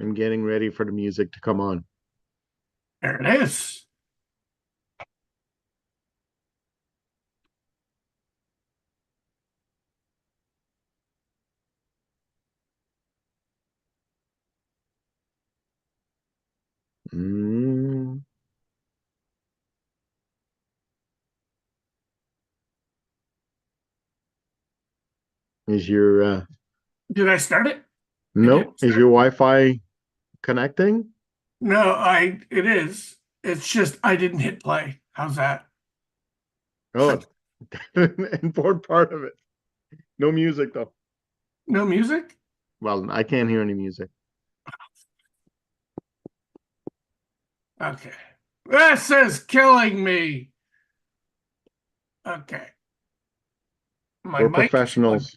I'm getting ready for the music to come on. There it is. Mm, is your Did I start it? I no? didn't Is your start. Wi-Fi connecting? No, it is. It's just I didn't hit play. How's that? Oh, important part of it. No music though. No music? Well, I can't hear any music. Okay. This is killing me. Okay. My We're mic is plugged. professionals.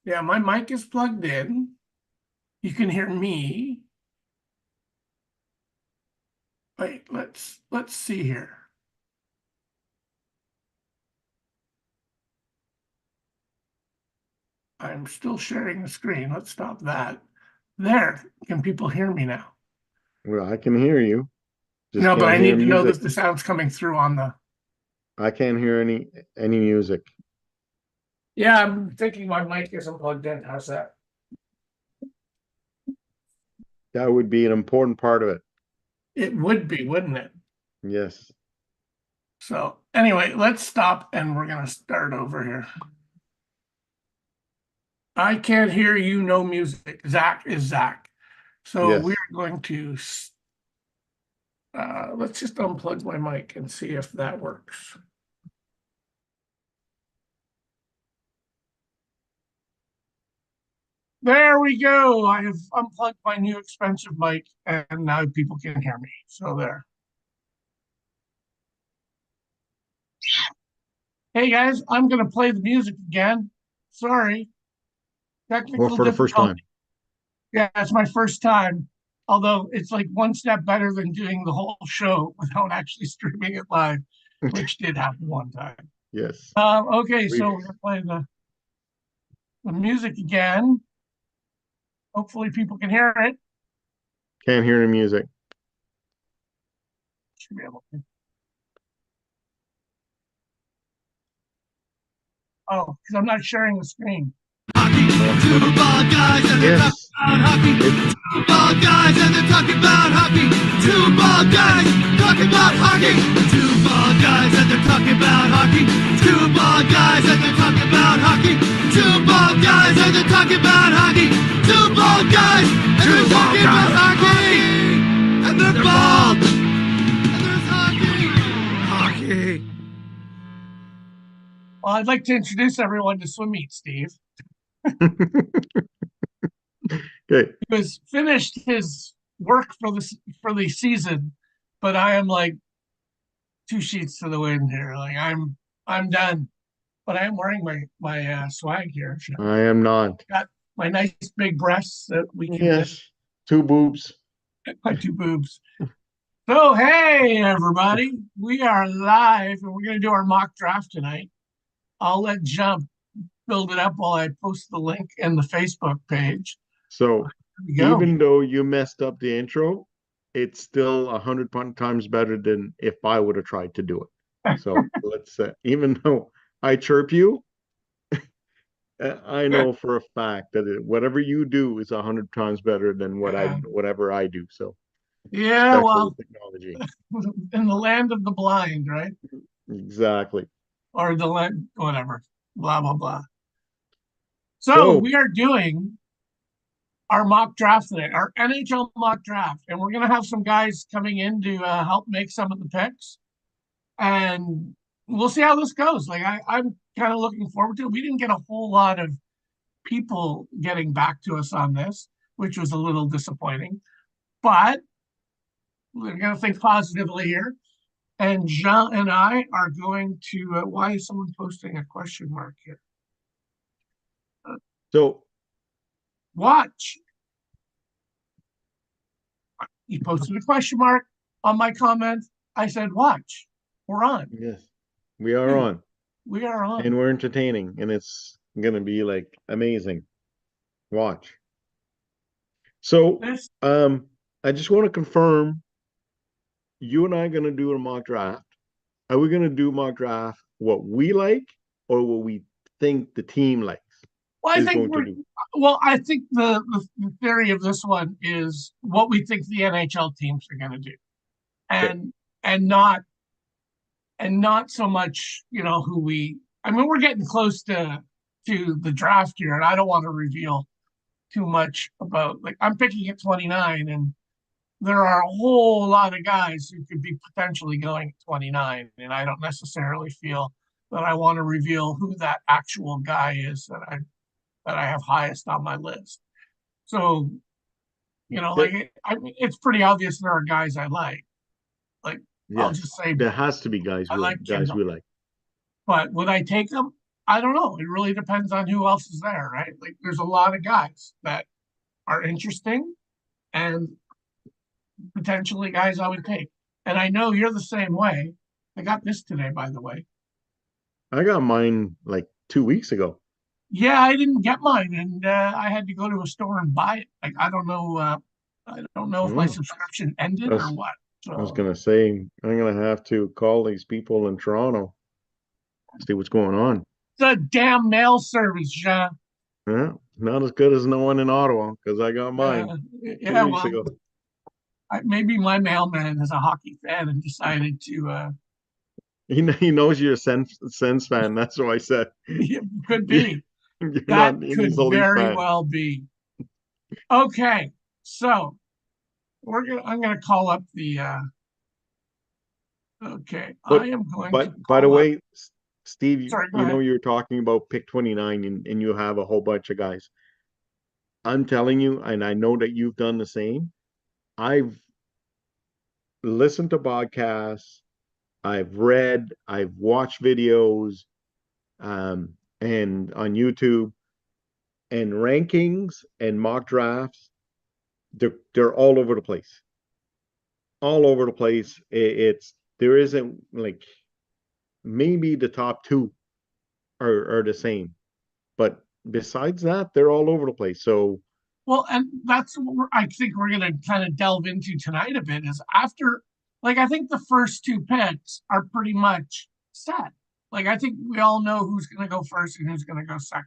Yeah, my mic is plugged in. You can hear me. Wait, let's see here. I'm still sharing the screen. Let's stop that. There. Can people hear me now? Well, I can hear you. Just No, but can't I hear need to know music. that the sound's coming through on the. I can't hear any music. Yeah, I'm thinking my mic isn't plugged in. How's that? That would be an important part of it. It would be, wouldn't it? Yes. So anyway, let's stop and we're gonna start over here. I can't hear you, no music. Zach is Zach. So we're Yes. going to let's just unplug my mic and see if that works. There we go. I have unplugged my new expensive mic and now people can hear me. So there. Hey guys, I'm gonna play the music again. Sorry, Or technical for the first difficulty. time. Yeah, it's my first time. Although it's like one step better than doing the whole show without actually streaming it live, which did happen one time. Yes. Okay, We so we're gonna play the music again. Hopefully people can hear it. can't hear the music. Should be able to. Oh, because I'm not sharing the screen. Two ball guys and they're talking Yes. about hockey. Two ball guys and they're talking about hockey. Two ball guys talking about hockey. Two ball guys and they're talking about hockey. Two ball guys and they're talking about hockey. Two ball guys and they're talking about hockey. Two ball guys and they're talking about hockey. And they're bald. And there's hockey. Hockey. Well, I'd like to introduce everyone to Swim Meet Steve. Okay. He has finished his work for the season, but I am like two sheets to the wind here. Like I'm done. But I am wearing my swag here. I am not. Got my nice big breasts that we can get Yes. Two boobs. my two boobs. So hey everybody, we are live and we're gonna do our mock draft tonight. I'll let Jump build it up while I post the link in the Facebook page. So Here we go. even though you messed up the intro, it's still 100 times better than if I would have tried to do it. So let's even though I chirp you, I know for a fact that whatever you do is 100 times better than whatever I do. So Yeah, especially well, with technology. in the land of the blind, right? Exactly. Or the land, whatever, blah blah blah. So So we are doing our mock draft today, our NHL mock draft, and we're gonna have some guys coming in to help make some of the picks, and we'll see how this goes. Like I'm kind of looking forward to it. We didn't get a whole lot of people getting back to us on this, which was a little disappointing, but we're gonna think positively here. And Jean and I are going to. Why is someone posting a question mark here? so Watch. He posted a question mark on my comment. I said, watch. We're on. yes, we are Dude, on we are and on. we're entertaining and it's gonna be like amazing. Watch. So, This, I just want to confirm, you and I are going to do a mock draft. Are we going to do mock draft what we like or what we think the team likes well, I is think going to do? I think the theory of this one is what we think the NHL teams are going to do, Okay. and and not and not so much, who we. I mean, we're getting close to the draft here, and I don't want to reveal too much about. Like, I'm picking at 29, and there are a whole lot of guys who could be potentially going at 29, and I don't necessarily feel that I want to reveal who that actual guy is that I have highest on my list. So, That, I mean, it's pretty obvious there are guys I like. Like, I'll yes, just say there has to be guys I like guys Kindle. we like. But would I take them? I don't know. It really depends on who else is there, right? Like, there's a lot of guys that are interesting and potentially guys I would take. And I know you're the same way. I got this today, by the way. I got mine like 2 weeks ago. Yeah, I didn't get mine, and I had to go to a store and buy it. Like, I don't know. I don't know if my Oh, subscription ended I or was, what. I was So gonna say I'm gonna have to call these people in Toronto, see what's going on. the damn mail service, Jean. Yeah, not as good as no one in Ottawa because I got mine two Yeah, weeks well, ago. maybe my mailman is a hockey fan and decided to. He knows you're a Sens fan. That's why I said It could you, be. you're That not an could Easel Leaf very fan. well be. Okay, so I'm gonna call up the. Okay, But I am going to but by the call up. way, Steve, Sorry, go ahead. you're talking about pick 29 and you have a whole bunch of guys. I'm telling you, and I know that you've done the same. I've listened to podcasts, I've read, I've watched videos, and on YouTube and rankings and mock drafts. They're all over the place, all over the place. It's there isn't like maybe the top two are the same, but besides that, they're all over the place. So Well, and that's what I think we're going to kind of delve into tonight a bit is after, like, I think the first two picks are pretty much set. Like, I think we all know who's going to go first and who's going to go second.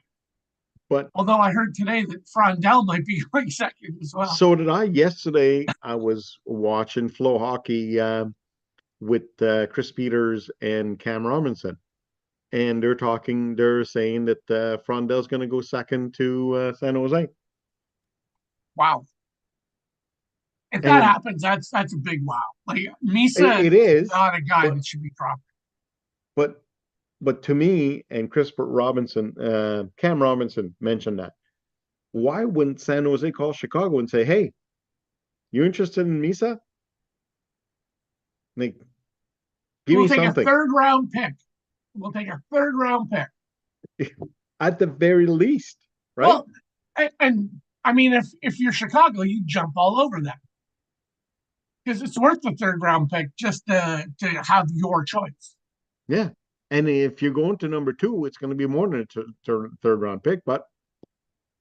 but Although I heard today that Frondell might be going second as well. so did I. Yesterday, I was watching Flow Hockey with Chris Peters and Cam Robinson, and they're saying that Frondell's going to go second to San Jose. Wow. If that And happens, that's a big wow. Like, Misa it is is, not a guy but that should be dropped. but but to me and Christopher Robinson, Cam Robinson mentioned that. Why wouldn't San Jose call Chicago and say, "Hey, you interested in Misa? Like, give We'll me take a something." third round pick. We'll take a third round pick. At the very least, right? Well, and I mean, if you're Chicago, you jump all over that because it's worth the third round pick just to have your choice. Yeah. And if you're going to number two, it's going to be more than a third round pick. But,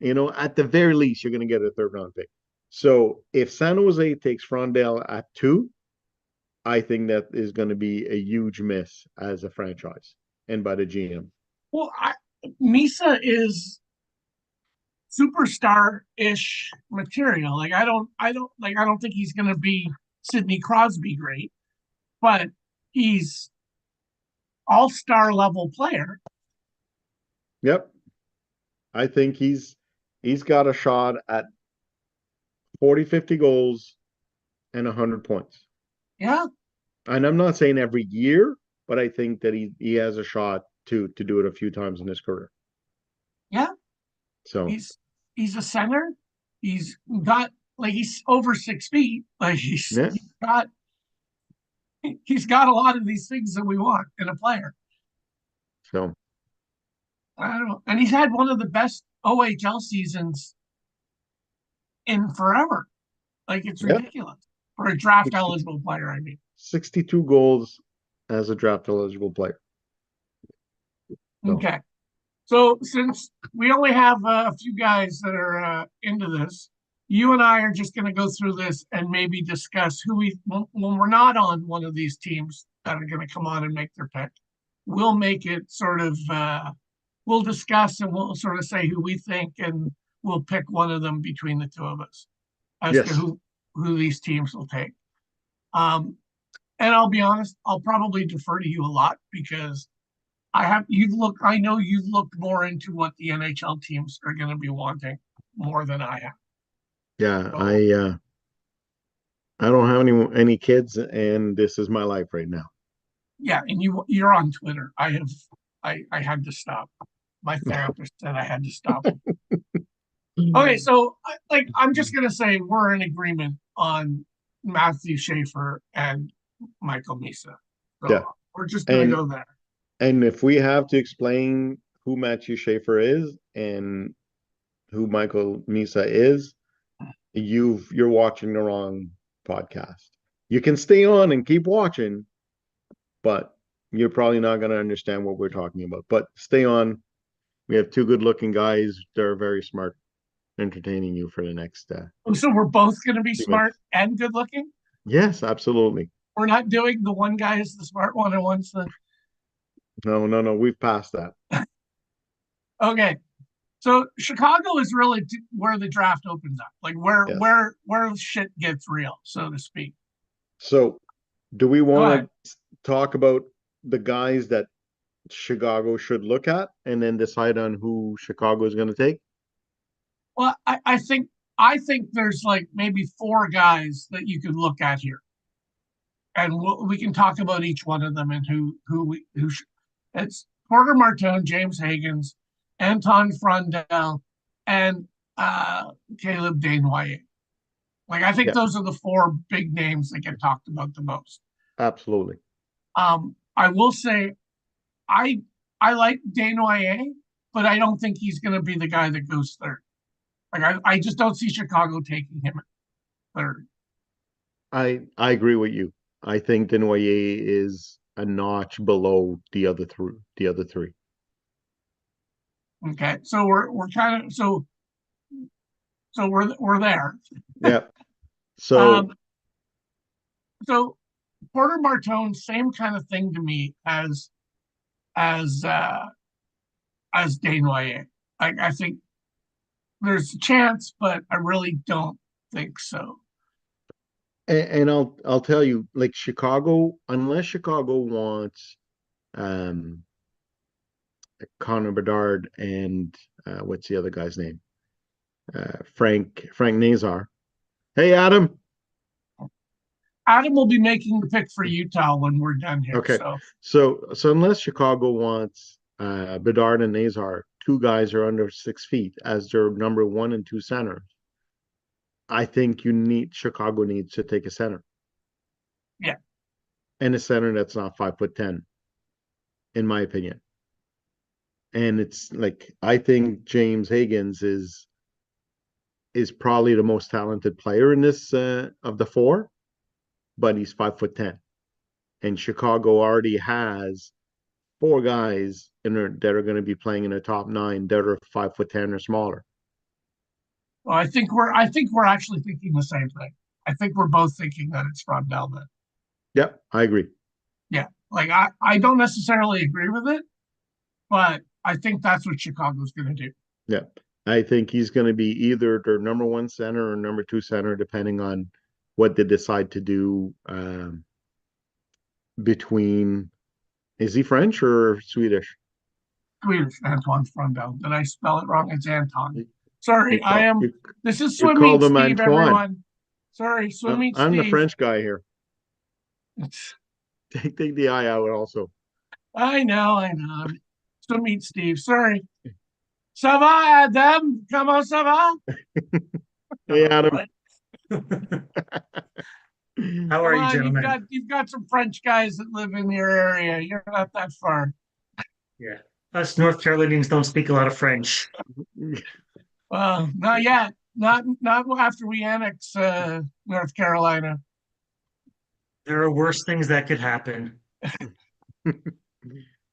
at the very least, you're going to get a third round pick. So if San Jose takes Frondell at 2, I think that is going to be a huge miss as a franchise and by the GM. Well, Misa is superstar-ish material. Like, I don't think he's going to be Sidney Crosby great, but he's all-star level player. Yep. I think he's got a shot at 40, 50 goals and 100 points. Yeah, And I'm not saying every year, but I think that he has a shot to do it a few times in his career. yeah. So He's a center. He's got like he's over 6 feet. Like yeah. he's got a lot of these things that we want in a player. So I don't know. And he's had one of the best OHL seasons in forever. Like, it's yeah, ridiculous for a draft eligible player. I mean, 62 goals as a draft eligible player. So okay. So since we only have a few guys that are into this, you and I are just going to go through this and maybe discuss who when we're not on one of these teams that are going to come on and make their pick. We'll make it sort of, we'll discuss and we'll sort of say who we think, and we'll pick one of them between the two of us as to Yes. who these teams will take. And I'll be honest, I'll probably defer to you a lot because I know you've looked more into what the NHL teams are going to be wanting more than I have. Yeah, So, I don't have any kids, and this is my life right now. yeah, and you're on Twitter. I had to stop. My therapist said I had to stop. Okay, so I'm just gonna say we're in agreement on Matthew Schaefer and Michael Misa. So Yeah. we're just gonna And go there. and if we have to explain who Matthew Schaefer is and who Michael Misa is, you're watching the wrong podcast. You can stay on and keep watching, but you're probably not going to understand what we're talking about. But stay on. We have two good-looking guys. They're very smart, entertaining you for the next So we're both gonna be few smart minutes. and good looking. Yes, absolutely. We're not doing the one guy is the smart one and one's the No. We've passed that. okay. So Chicago is really where the draft opens up, like Yes. where shit gets real, so to speak. So, do we Go want ahead. to talk about the guys that Chicago should look at and then decide on who Chicago is going to take? Well, I think there's like maybe four guys that you could look at here, and we can talk about each one of them and it's Porter Martone, James Higgins, Anton Frondel, and Caleb Desnoyers. Like I think Yeah, those are the four big names that get talked about the most. absolutely. I will say I I like Desnoyers, but I don't think he's going to be the guy that goes third. Like I just don't see Chicago taking him at third. I agree with you. I think Denoyer is a notch below the other three. Okay, so we're kind of so we're there. Yeah. So Um, so Porter Martone, same kind of thing to me as Desnoyers. I think there's a chance, but I really don't think so. and I'll tell you, like Chicago, unless Chicago wants um Connor Bedard and what's the other guy's name? Frank Nazar. Hey Adam. Adam will be making the pick for Utah when we're done here. Okay. So So unless Chicago wants Bedard and Nazar, two guys are under 6 feet as their number one and two centers. I think Chicago needs to take a center. yeah, And a center that's not 5'10", in my opinion. And it's like I think James Higgins is probably the most talented player in this of the four, but he's 5'10". And Chicago already has four guys that are going to be playing in the top nine that are 5'10" or smaller. well, I think we're actually thinking the same thing. I think we're both thinking that it's from Delvin. Yep, I agree. Yeah, like I don't necessarily agree with it, but I think that's what Chicago's going to do. Yeah. I think he's going to be either their number one center or number two center, depending on what they decide to do between. Is he French or Swedish? Swedish Antoine Frondel. Did I spell it wrong? It's Anton. Sorry, I am. You, This is you Swim called Meet him Steve, Antoine. everyone. Sorry, Swim Meet I'm the Steve. French guy here. Take the I out also. I know. Swim Meet Steve. Sorry. Ça va, Adam? Comment ça va? Hey Adam. How are Come you, on, gentlemen? you've got some French guys that live in your area. You're not that far. Yeah, us North Carolinians don't speak a lot of French. Well, not yet. Not after we annex North Carolina. There are worse things that could happen. Yes,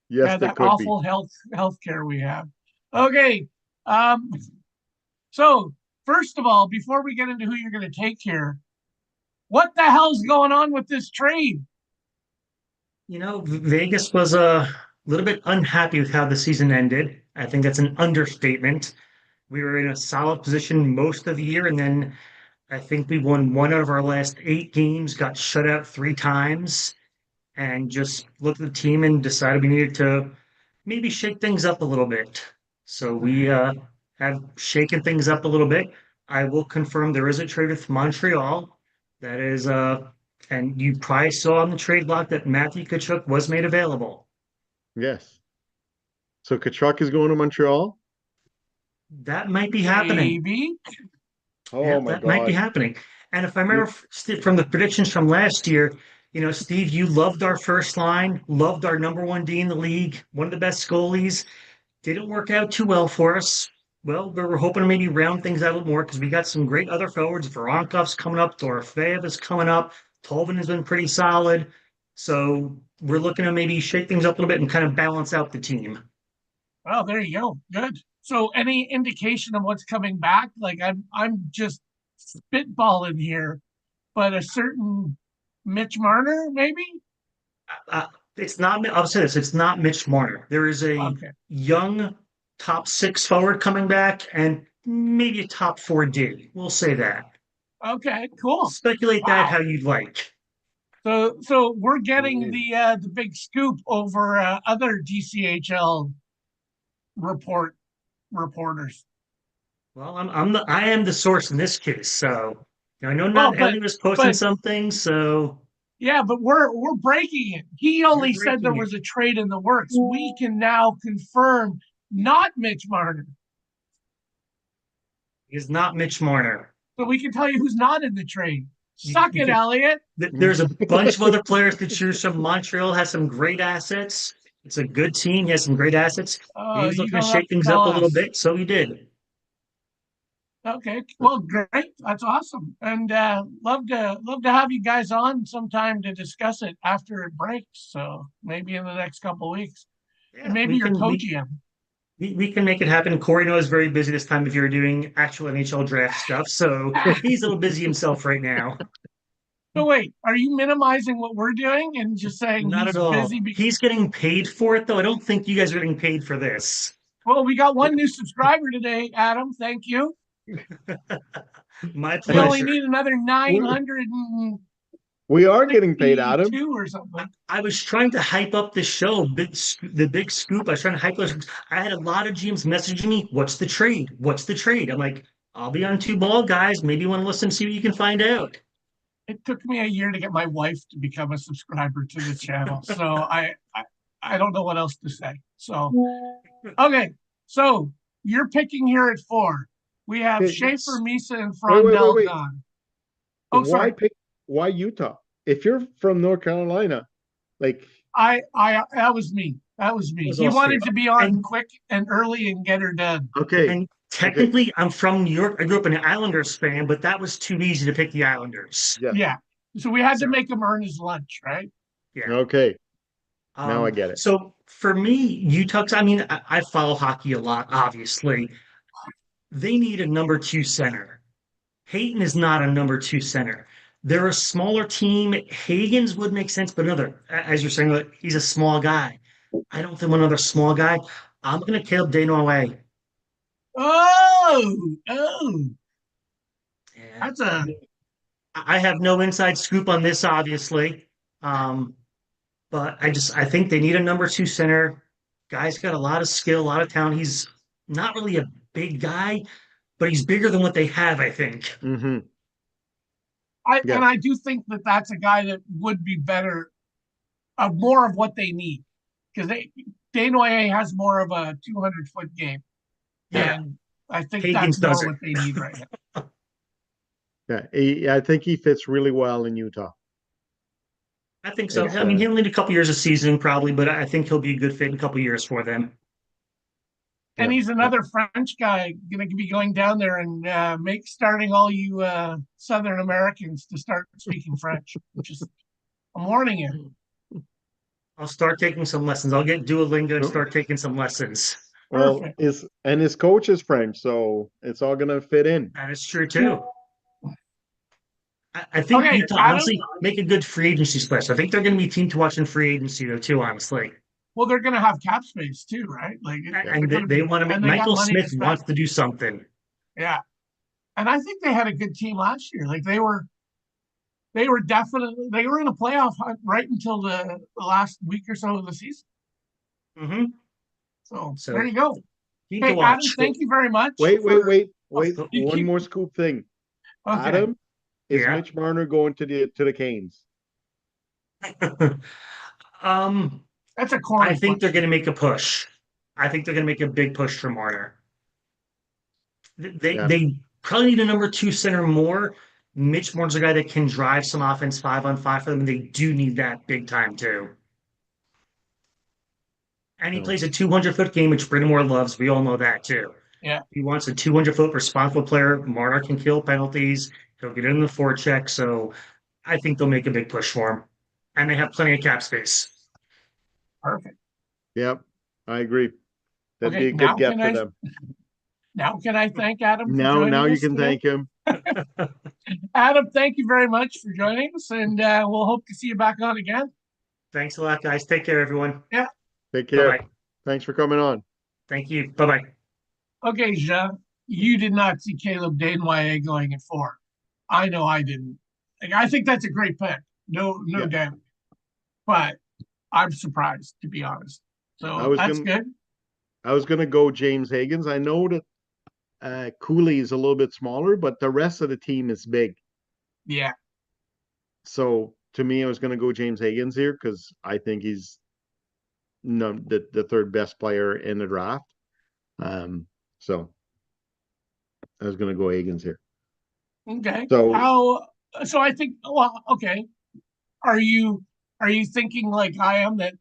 Yeah, there that could awful be. health care we have. Okay. So first of all, before we get into who you're going to take here, what the hell's going on with this trade? Vegas was a little bit unhappy with how the season ended. I think that's an understatement. We were in a solid position most of the year, and then I think we won one out of our last 8 games, got shut out 3 times, and just looked at the team and decided we needed to maybe shake things up a little bit. So we have shaken things up a little bit. I will confirm there is a trade with Montreal. That is, and you probably saw on the trade block that Matthew Tkachuk was made available. Yes. So Kachuk is going to Montreal? That might be happening. Maybe. Oh Yeah, my that might be God. happening. And if I remember from the predictions from last year, Steve, you loved our first line, loved our number 1D in the league, one of the best goalies. Didn't work out too well for us. Well, we were hoping to maybe round things out a little more because we got some great other forwards. Voronkov's coming up, Dorofeyev is coming up, Tolvin has been pretty solid. So we're looking to maybe shake things up a little bit and kind of balance out the team. Oh, there you go. Good. So any indication of what's coming back? Like I'm just spitballing here, but a certain Mitch Marner, maybe? It's not, I'll say this, it's not Mitch Marner. There is a Okay. young top 6 forward coming back and maybe a top 4D. We'll say that. Okay, cool. Speculate that Wow. how you'd like. So we're getting the big scoop over other DCHL reporters. Well, I am the source in this case, so I know Well, not Ellie was posting but some things, so yeah, but we're breaking it. He only you're said there breaking was it. a trade in the works. We can now confirm not Mitch Marner. Is not Mitch Marner. So we can tell you who's not in the trade. You, Suck you it, could, Elliot. there's a bunch of other players to choose from. Montreal has some great assets. It's a good team. He has some great assets. Oh, He's you looking to don't have shake to things tell up a little us. bit, so he did. Okay, well, great. That's awesome, and love to have you guys on sometime to discuss it after it breaks. So maybe in the next couple of weeks, and Yeah, maybe we your can we, co-GM. we can make it happen. Corey knows very busy this time if you're doing actual NHL draft stuff, so he's a little busy himself right now. So wait, are you minimizing what we're doing and just saying Not he's at all. busy? He's getting paid for it, though. I don't think you guys are getting paid for this. Well, we got one new subscriber today, Adam. Thank you. My We only pleasure. need another 982 We are getting paid, Adam. or something. I was trying to hype up the show, the big scoop. I was trying to hype those. I had a lot of GMs messaging me, "What's the trade? What's the trade?" I'm like, "I'll be on 2 ball, guys. Maybe you want to listen, see what you can find out." It took me a year to get my wife to become a subscriber to the channel, so I don't know what else to say. So okay, so you're picking here at 4. We have Okay, Schaefer, Misa, and wait. Frondell gone. Oh, Why sorry. pick? Why Utah? If you're from North Carolina, like I that was me. That was me. Was He all wanted Steve. to be on And quick and early and get her done. okay, and technically, I'm from New York. I grew up an Islanders fan, but that was too easy to pick the Islanders. yes, Yeah. So we had to So make him earn his lunch, right? yeah. okay. Now I get it. So for me, Utah, I mean, I follow hockey a lot, obviously. They need a number 2 center. Hayton is not a number 2 center. They're a smaller team. Hagen's would make sense, but as you're saying, like, he's a small guy. I don't think another small guy. I'm going to Caleb Desnoyers. Oh, Yeah. that's a I have no inside scoop on this, obviously. Um, but I think they need a number 2 center. Guy's got a lot of skill, a lot of talent. He's not really a big guy, but he's bigger than what they have, I think. Mm-hmm. and I do think that that's a guy that would be better, more of what they need, because Desnoyers has more of a 200-foot game, Yeah. and I think Higgins that's more doesn't. what they need right now. Yeah, I think he fits really well in Utah. I think so. It's I mean, he'll need a couple years of seasoning probably, but I think he'll be a good fit in a couple years for them. And yeah, he's another French guy going to be going down there and starting all you Southern Americans to start speaking French. I'm warning you. I'll start taking some lessons. I'll get Duolingo and start taking some lessons. Well, Perfect. his coach is French, so it's all gonna fit in. That is true too. I think Okay, Utah Adam. honestly make a good free agency splash. I think they're going to be a team to watch in free agency though too. Honestly, Well, they're going to have cap space too, right? Like and they're going to they be, want to make and they got Michael money to Smith spend. wants to do something. Yeah, and I think they had a good team last year. Like they were definitely they were in a playoff hunt right until the last week or so of the season. Hmm. So there So you go. team to Hey, Adam, watch. thank you very much Wait, wait, for wait, Oh, wait. you One keep more scoop thing. okay. Adam, is yeah. Mitch Marner going to the Canes? um, That's a I corny think they're going question. to make a push. I think they're going to make a big push for Marner. Yeah, They probably need a number two center more. Mitch Marner's a guy that can drive some offense 5-on-5 for them, and they do need that big time too. And he no. plays a 200-foot game, which Brindamore loves. We all know that too. Yeah. He wants a 200-foot responsible player. Marner can kill penalties. He'll get in the forecheck. So I think they'll make a big push for him. And they have plenty of cap space. Perfect. Yep, I agree. That'd be Okay, a good get for them. now can I thank Adam for Now joining you us can today? thank him. Adam, thank you very much for joining us, and we'll hope to see you back on again. Thanks a lot, guys. Take care, everyone. Yeah. Take Bye care. bye. Thanks for coming on. Thank you. Bye bye. Okay, Jean, you did not see Caleb Dane going at 4. I know I didn't. Like, I think that's a great pick. No Yeah, doubt. But I'm surprised, to be honest. I So was that's gonna good. I was gonna go James Higgins. I know that Cooley is a little bit smaller, but the rest of the team is big. Yeah. So to me, I was gonna go James Higgins here because I think he's no the third best player in the draft. Um, so I was gonna go Higgins here. Okay. So So I think, well, okay. Are you are you thinking like I am that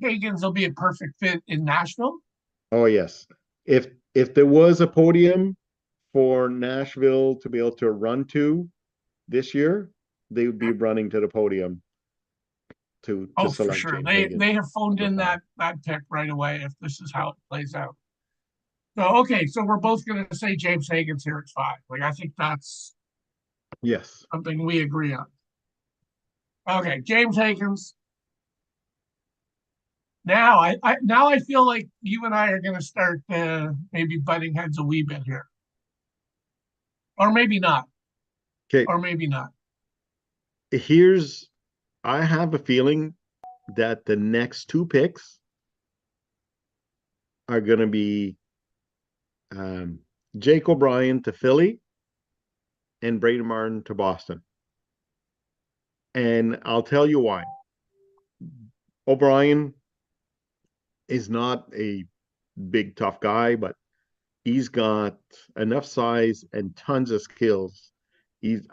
Higgins will be a perfect fit in Nashville? oh yes, if there was a podium for Nashville to be able to run to this year, they would be running to the podium to Oh, for select sure. James They Higgins have phoned for in 5. that pick right away if this is how it plays out. So okay, so we're both gonna say James Higgins here at 5. Like I think that's Yes. something we agree on. Okay, James Higgins. Now I feel like you and I are gonna start maybe butting heads a wee bit here. Or maybe not. Okay. Or maybe not. Here's I have a feeling that the next two picks are going to be Jake O'Brien to Philly and Brady Martin to Boston. And I'll tell you why. O'Brien is not a big, tough guy, but he's got enough size and tons of skills.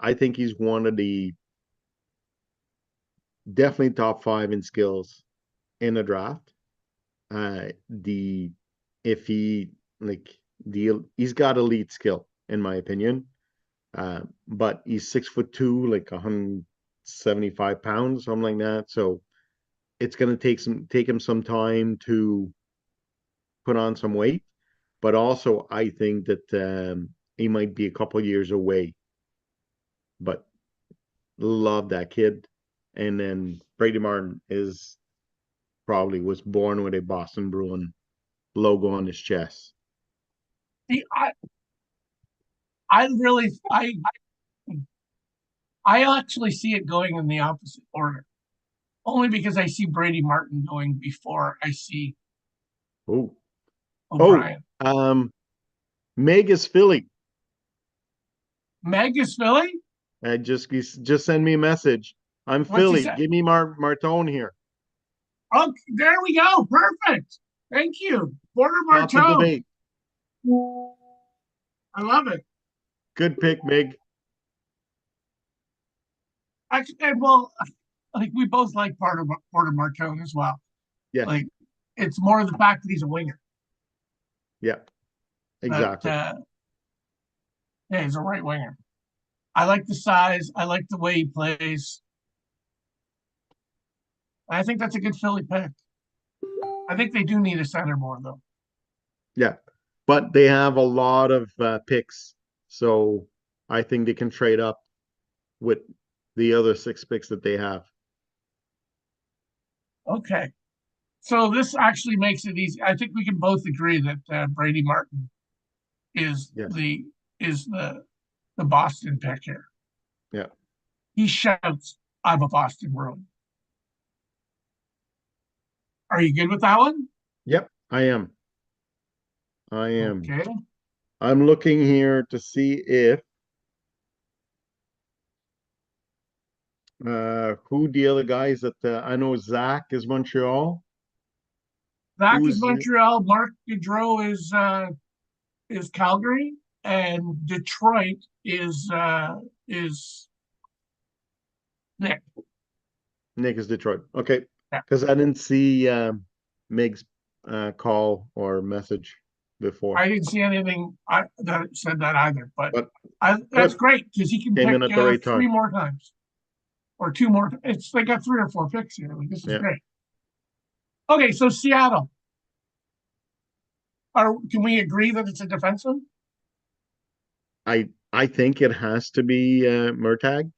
I think he's one of the definitely top 5 in skills in the draft. The if he like he's got elite skill in my opinion. But he's 6'2", like 175 pounds, something like that. So it's gonna take him some time to put on some weight. But also I think that he might be a couple years away. But love that kid. And then Brady Martin was born with a Boston Bruin logo on his chest. See, I really I actually see it going in the opposite order. Only because I see Brady Martin going before I see Oh, oh, O'Brien. Meg is Philly. Meg is Philly? Just send me a message. I'm What's he Philly. say? Give me Martone here. Oh, there we go. Perfect. Thank you. Porter Stop the Marteau. debate. I love it. Good pick, Meg. Actually, and well, like we both like Porter Martone as well. Yes. Like it's more the fact that he's a winger. Yeah. That Exactly. yeah, he's a right winger. I like the size. I like the way he plays. I think that's a good Philly pick. I think they do need a center more though. Yeah, but they have a lot of picks, so I think they can trade up with the other 6 picks that they have. Okay. So this actually makes it easy. I think we can both agree that Brady Martin is Yes. the Boston pick here. Yeah. He shouts, "I'm a Boston Bruin." Are you good with that one? Yep, I am. I am. Okay. I'm looking here to see if who the other guys that I know Zach is Montreal. Zach is Who's Montreal. Mark Gaudreau is Calgary, and Detroit is Nick. Nick is Detroit. Okay, Yeah. because I didn't see Mig's call or message before, I didn't see anything that said that either, but but that's good. great because he can Came pick in at the right three time. more times or two more. It's they got 3 or 4 picks here. Like, this is Yeah, great. Okay, so Seattle. Can we agree that it's a defenseman? I think it has to be Murtag,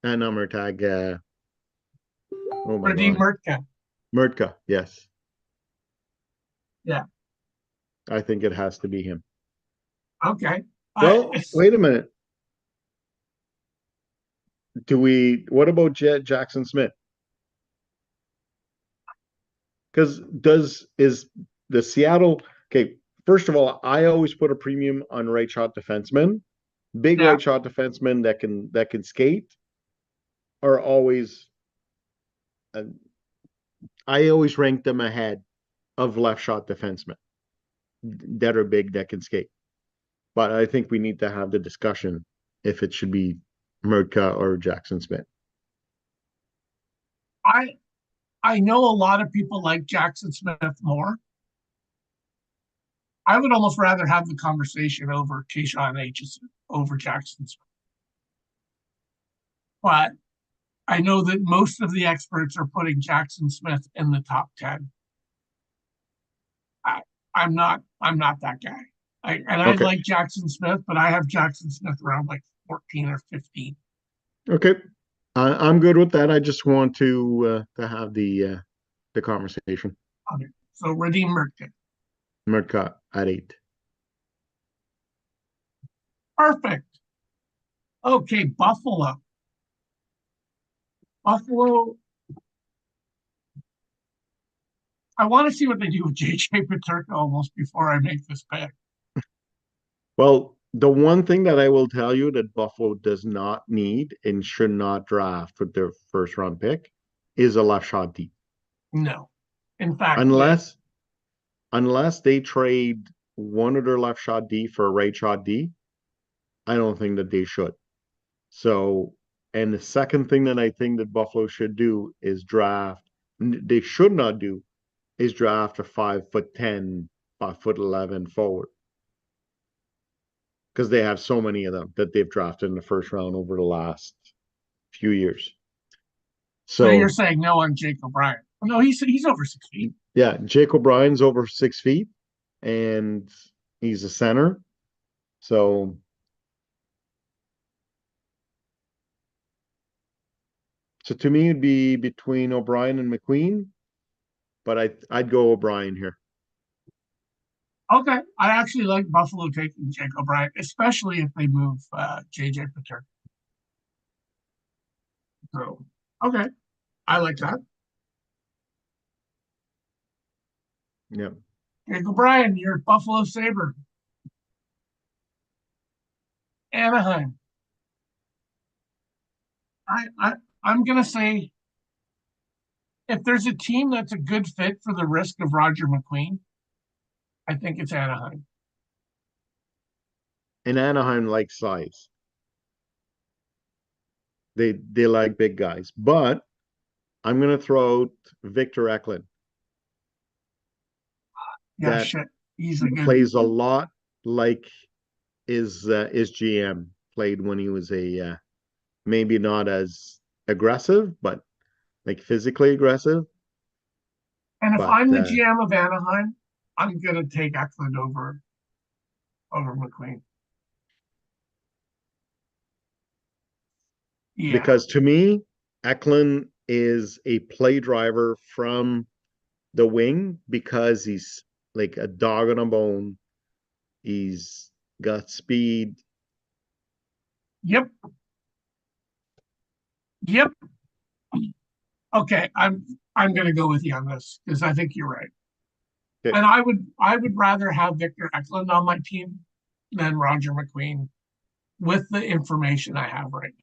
not Murtag. Oh my Radim God, Mertka. Murtka. Yes, Yeah. I think it has to be him. Okay. Well, wait a minute. What about Jackson Smith? Because is the Seattle, okay, first of all, I always put a premium on right shot defensemen. Big Yeah. right shot defensemen that can skate are always uh, I always rank them ahead of left shot defensemen that are big that can skate. But I think we need to have the discussion if it should be Murtka or Jackson Smith. I I know a lot of people like Jackson Smith more. I would almost rather have the conversation over Keyshawn Aitchison over Jackson Smith. But I know that most of the experts are putting Jackson Smith in the top 10. I, I'm not that guy. I Okay. like Jackson Smith, but I have Jackson Smith around like 14 or 15. Okay. I'm good with that. I just want to have the conversation. Okay. So Radim Merkin. Murtka at 8. Perfect. Okay, Buffalo. Buffalo. I want to see what they do with JJ Paterka almost before I make this pick. Well, the one thing that I will tell you that Buffalo does not need and should not draft with their first round pick is a left shot D. No. In fact, Unless they trade one of their left shot D for a right shot D, I don't think that they should. So, and the second thing that I think that Buffalo should do is draft. They should not do is draft a 5'10", 5'11" forward because they have so many of them that they've drafted in the first round over the last few years. so you're So saying no on Jake O'Brien. No, he's over 6 feet. yeah, Jake O'Brien's over 6 feet and he's a center. So to me it'd be between O'Brien and McQueen, but I'd go O'Brien here. Okay. I actually like Buffalo taking Jake O'Brien, especially if they move JJ Paterka. So okay. I like that. Yeah. Jake O'Brien, you're Buffalo Sabre. Anaheim. I I'm gonna say if there's a team that's a good fit for the risk of Roger McQueen, I think it's Anaheim. And Anaheim likes size. They like big guys. But I'm gonna throw out Victor Eklund Yeah, that shit. He's a good. plays a lot like his GM played when he was a maybe not as aggressive, but like physically aggressive. And if But I'm the GM of Anaheim, I'm gonna take Eklund over McQueen. Yeah. Because to me, Eklund is a play driver from the wing because he's like a dog on a bone. He's got speed. Yep. Yep. Okay, I'm gonna go with you on this because I think you're right. Okay. And I would rather have Victor Eklund on my team than Roger McQueen with the information I have right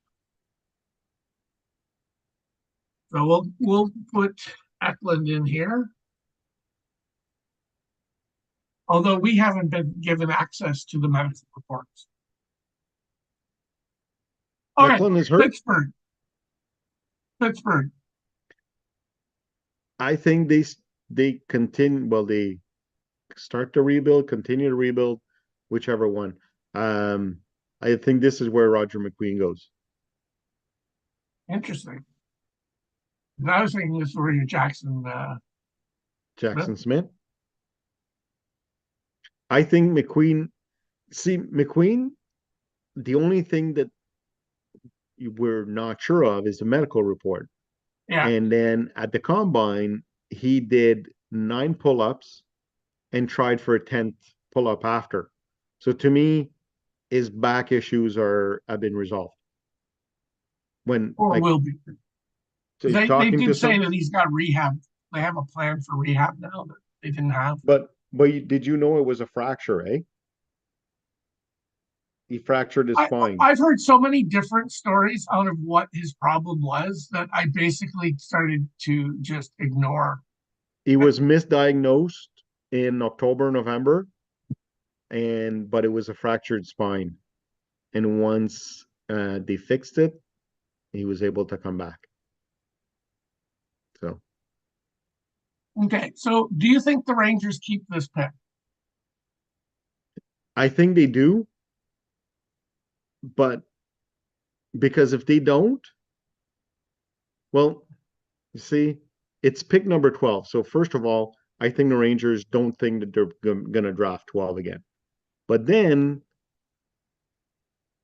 now. So we'll put Eklund in here. Although we haven't been given access to the medical reports. Okay, Eklund is hurt. Pittsburgh. Pittsburgh. I think they continue. Well, they start to rebuild, continue to rebuild, whichever one. I think this is where Roger McQueen goes. Interesting. I was thinking this is where your Jackson Jackson Smith. I think McQueen. See, McQueen. The only thing that we're not sure of is the medical report. Yeah. And then at the combine, he did 9 pull-ups and tried for a 10th pull-up after. So to me, his back issues have been resolved. When Or like, will be. so They did say that he's got rehab. They have a plan for rehab now that they didn't have. But did you know it was a fracture, eh? He fractured his spine. I've heard so many different stories out of what his problem was that I basically started to just ignore. He was misdiagnosed in October, November, but it was a fractured spine. And once they fixed it, he was able to come back. So Okay, so do you think the Rangers keep this pick? I think they do, but because if they don't, well, you see, it's pick number 12. So first of all, I think the Rangers don't think that they're going to draft 12 again. But then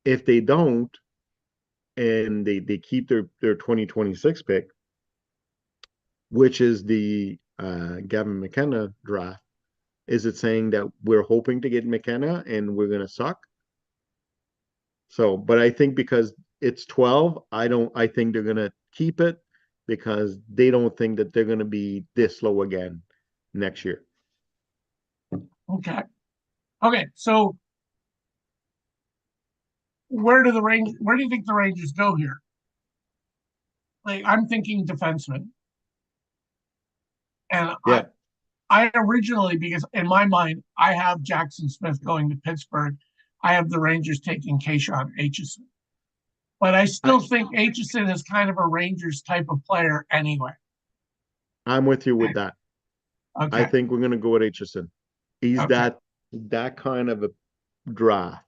if they don't and they keep their 2026 pick, which is the Gavin McKenna draft, is it saying that we're hoping to get McKenna and we're going to suck? So, but I think because it's 12, I think they're going to keep it because they don't think that they're going to be this low again next year. Okay. Okay, so where do you think the Rangers go here? Like I'm thinking defenseman. And Yeah. I originally, because in my mind, I have Jackson Smith going to Pittsburgh. I have the Rangers taking Keyshawn Aitchison. But I still think Aitchison is kind of a Rangers type of player anyway. I'm with you with that. Okay. I think we're going to go with Aitchison. He's Okay. that kind of a draft,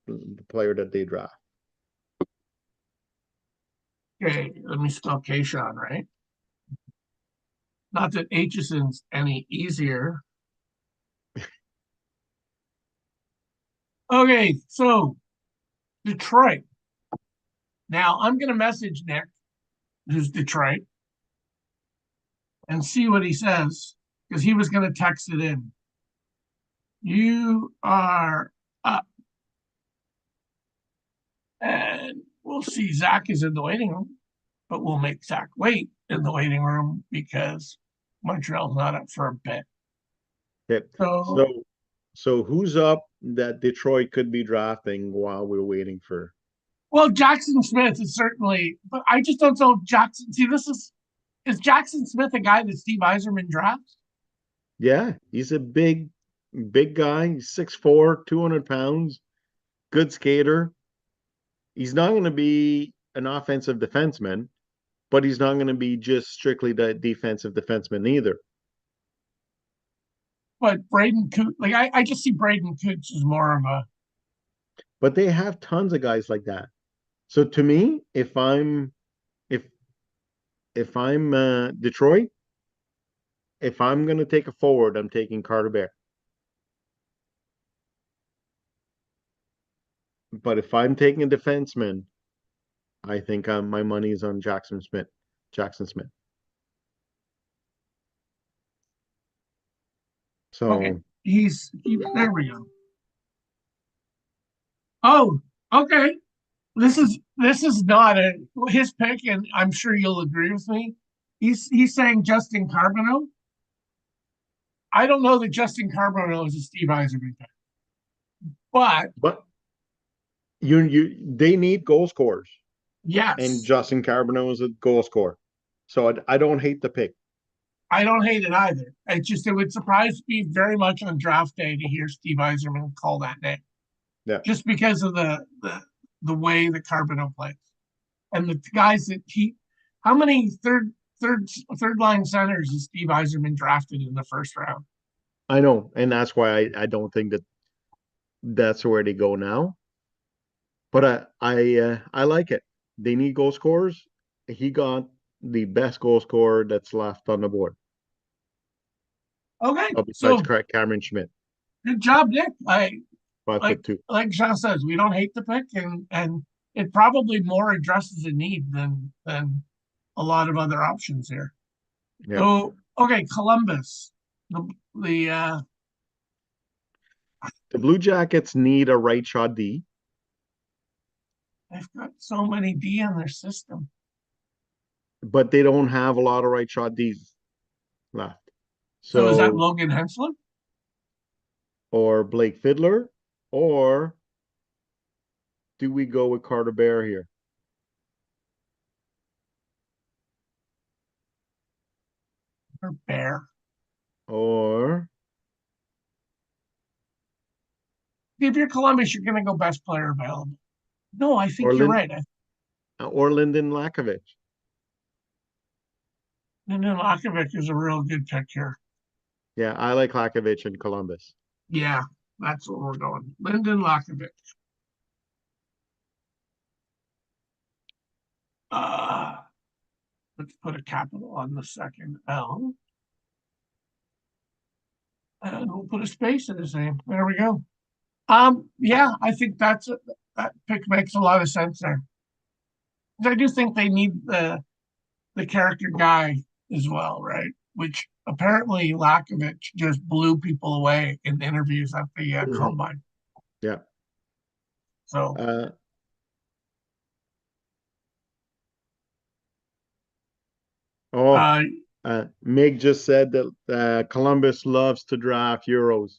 the player that they draft. Okay, let me spell Keyshawn, right? Not that Aitchison's any easier. Okay, so Detroit. Now I'm going to message Nick, who's Detroit, and see what he says because he was going to text it in. You are up. And we'll see. Zach is in the waiting room, but we'll make Zach wait in the waiting room because Montreal's not up for a bit. Okay. So who's up that Detroit could be drafting while we're waiting for? Well, Jackson Smith is certainly, but I just don't know Jackson. See, is Jackson Smith a guy that Steve Yzerman drafts? Yeah, he's a big guy. He's 6'4", 200 pounds, good skater. He's not going to be an offensive defenseman, but he's not going to be just strictly the defensive defenseman either. But Braden Coots, like I just see Braden Coots as more of a. But they have tons of guys like that. So to me, if I'm Detroit, if I'm gonna take a forward, I'm taking Carter Bear. But if I'm taking a defenseman, I think my money is on Jackson Smith. Jackson Smith. Okay, So there we go. Oh, okay. This is not his pick, and I'm sure you'll agree with me. He's saying Justin Carbonneau. I don't know that Justin Carbonneau is a Steve Eiserman pick, but but they need goal scorers. And yes, Justin Carbonneau is a goal scorer. So I don't hate the pick. I don't hate it either. It would surprise me very much on draft day to hear Steve Eiserman call that name, Yeah. just because of the way that Carbonneau plays and the guys that how many third line centers has Steve Eiserman drafted in the first round? I know. And that's why I don't think that's where they go now. But I like it. They need goal scorers. He got the best goal scorer that's left on the board. Okay, Besides so Cameron Schmidt, good job, Nick. 5'2". Like Sean says, we don't hate the pick, and it probably more addresses a need than a lot of other options here. Yeah. So okay, Columbus, the the The Blue Jackets need a right shot D, they've got so many D in their system. but they don't have a lot of right shot Ds left. So is that So Logan Hensler? or Blake Fiddler, or do we go with Carter Bear here? Or Bear? Or If you're Columbus, you're going to go best player available. No, I think or you're Lin, right. or Lyndon Lakovic. And then Lakovic is a real good pick here. Yeah, I like Lakovic in Columbus. Yeah, that's what we're going. Lyndon Lakovic. Uh, let's put a capital on the second L. And we'll put a space in his name. There we go. Yeah, I think that pick makes a lot of sense there. I do think they need the character guy as well, right? Which apparently Lakovic just blew people away in interviews at the combine. Yeah. So oh, Mig just said that Columbus loves to draft Euros.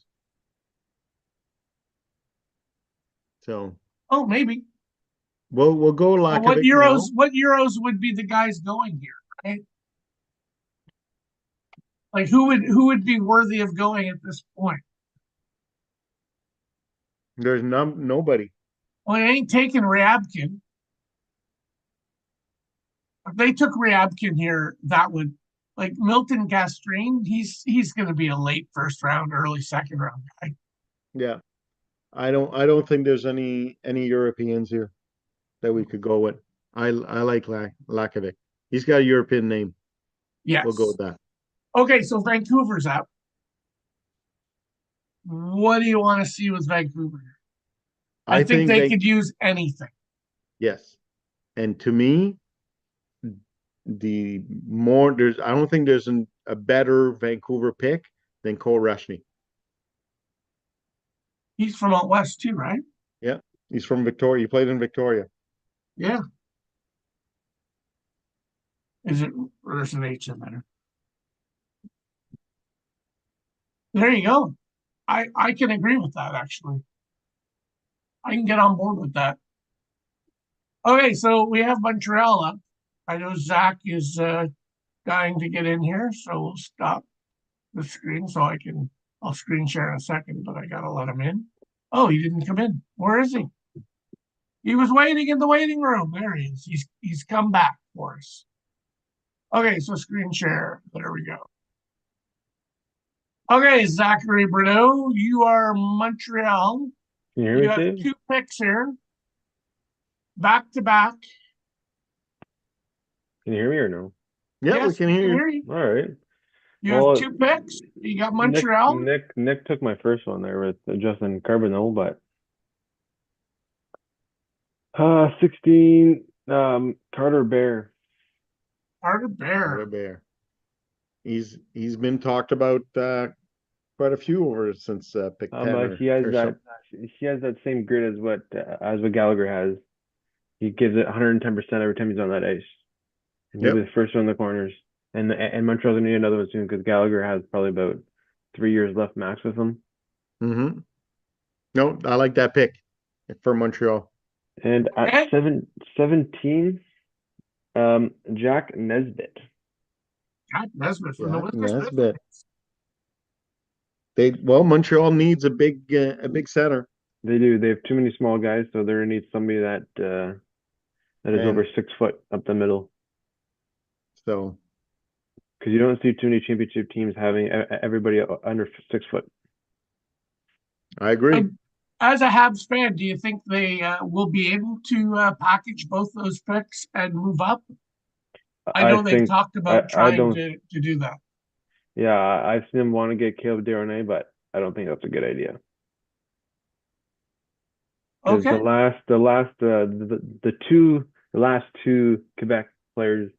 So oh, maybe. we'll go But what Lakovic Euros? now. What Euros would be the guys going here, right? Like who would be worthy of going at this point? There's nobody. Well, it ain't taking Ryabkin. If they took Ryabkin here, that would like Milton Gastrine. He's going to be a late first round, early second round guy. Yeah. I don't think there's any Europeans here that we could go with. I like Lakovic. He's got a European name. Yes. We'll go with that. Okay, so Vancouver's out. What do you want to see with Vancouver? I think they could use anything. Yes. And to me, I don't think there's a better Vancouver pick than Cole Reshny. He's from out west too, right? Yeah. He's from Victoria. He played in Victoria. Yeah. Is it? Or there's an H in there. There you go. I can agree with that actually. I can get on board with that. Okay, so we have Montreal up. I know Zach is dying to get in here, so we'll stop the screen so I'll screen share in a second, but I gotta let him in. Oh, he didn't come in. Where is he? He was waiting in the waiting room. There he is. He's come back for us. Okay, so screen share. There we go. Okay, Zachary Bruneau, you are Montreal. Can you hear You me, have Dave? 2 picks here, back to back. Can you hear me or no? Yeah, we Yes, can hear you. All right. You have Well, two picks. You got Nick Montreal. Nick took my first one there with Justin Carbonell, but 16 Carter Bear. Carter What a Bear. bear. He's been talked about quite a few over since pick 10 But he has that same grit as what Gallagher has. He gives it 110% every time he's on that ice. He'll be Yep. the first one in the corners. And Montreal's gonna need another one soon because Gallagher has probably about 3 years left max with him. Mm-hmm. No, I like that pick for Montreal. And at Okay. 17, Jack Nesbitt. Jack Nesbitt from the Jack Wizards. Nesbitt. Montreal needs a big center. They do. They have too many small guys, so they're gonna need somebody that is And- over 6 foot up the middle. So Because you don't see too many championship teams having everybody under 6 foot. I agree. As a Habs fan, do you think they will be able to package both those picks and move up? I know they've think talked about I trying don't. to do that. Yeah, I've seen them want to get Caleb Deronay, but I don't think that's a good idea. Because Okay. the last two Quebec players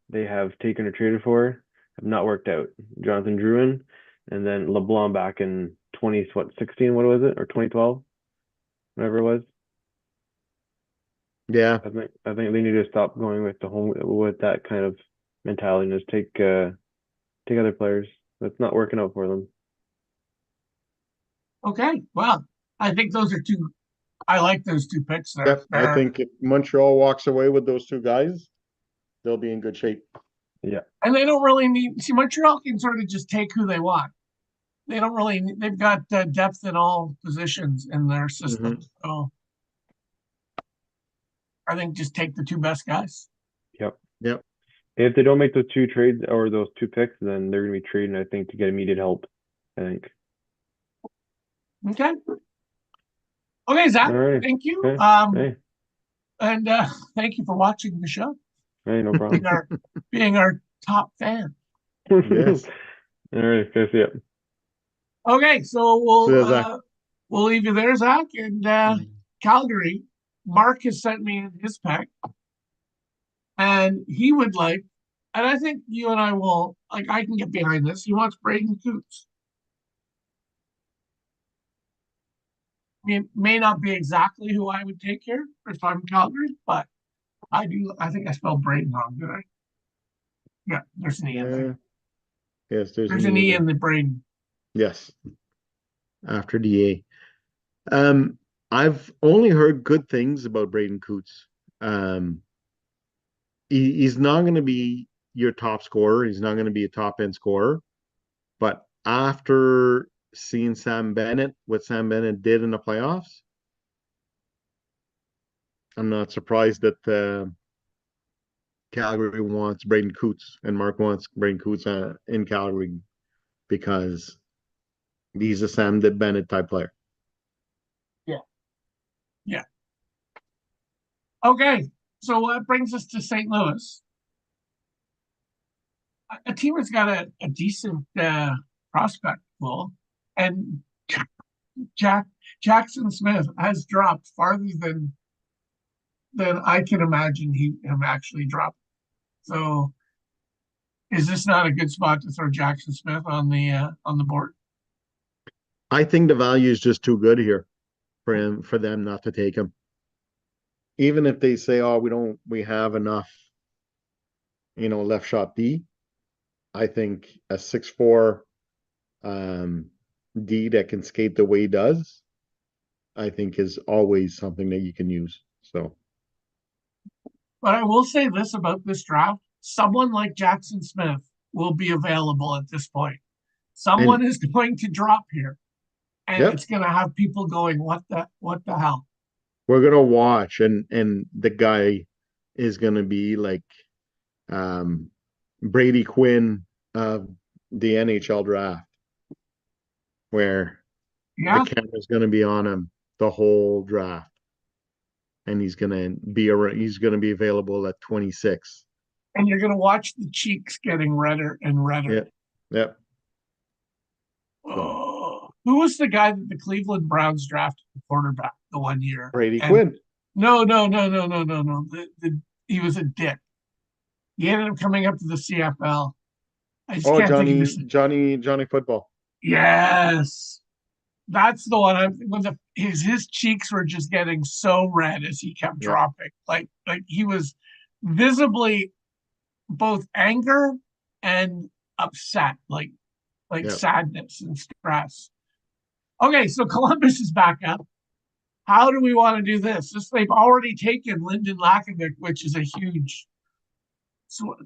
they have taken or traded for have not worked out. Jonathan Drouin and then LeBlanc back in 2016, what was it, or 2012, whatever it was. Yeah. I think they need to stop going with that kind of mentality and just take other players. That's not working out for them. Okay. Well, I think those are two. I like those two picks there. Yep. I think if Montreal walks away with those two guys, they'll be in good shape. Yeah. And they don't really need. See, Montreal can sort of just take who they want. They don't really. They've got depth in all positions in their system. So I think just take the two best guys. Yep. Yep. If they don't make those two trades or those two picks, then they're going to be trading, I think, to get immediate help. I think. Okay. Okay, Zach. All right. Thank you. Hey. And thank you for watching the show. Hey, no problem. being our top fan. Yes. All right. Guys, yeah. Okay, so See you, Zach. we'll leave you there, Zach. And Calgary, Mark has sent me his pack, and he would like, and I think you and I will like. I can get behind this. He wants Braden Coots. It may not be exactly who I would take here if I'm Calgary, but I do. I think I spelled Braden wrong, did I? Yeah, there's an E in there. Yes, there's There's an E in the Braden. Yes. After DA. I've only heard good things about Braden Coots. He's not going to be your top scorer. He's not going to be a top end scorer. But after seeing what Sam Bennett did in the playoffs, I'm not surprised that Calgary wants Braden Coots and Mark wants Braden Coots in Calgary because he's a Sam Bennett type player. Yeah. Okay, so that brings us to St. Louis. A team that's got a decent prospect pool, and Jackson Smith has dropped farther than I can imagine him actually dropped. So, is this not a good spot to throw Jackson Smith on the board? I think the value is just too good here for them not to take him. Even if they say, "Oh, we have enough," left shot D. I think a 6'4" D that can skate the way he does, I think is always something that you can use. So, but I will say this about this draft: someone like Jackson Smith will be available at this point. Someone is going to drop here, and it's going to have people going, "What the hell?" We're gonna watch, and the guy is gonna be like Brady Quinn of the NHL draft, where the camera's gonna be on him the whole draft, and he's gonna be available at 26. And you're gonna watch the cheeks getting redder and redder. Yep. Who was the guy that the Cleveland Browns drafted the quarterback the one year? Brady And Quinn. no. He was a dick. He ended up coming up to the CFL. I just Oh, can't think of his. Johnny Football. Yes, that's the one. When his cheeks were just getting so red as he kept Yeah. dropping, like he was visibly both anger and upset, like Yeah. sadness and stress. Okay, so Columbus is back up. How do we want to do this? They've already taken Lyndon Lakovic, which is a huge,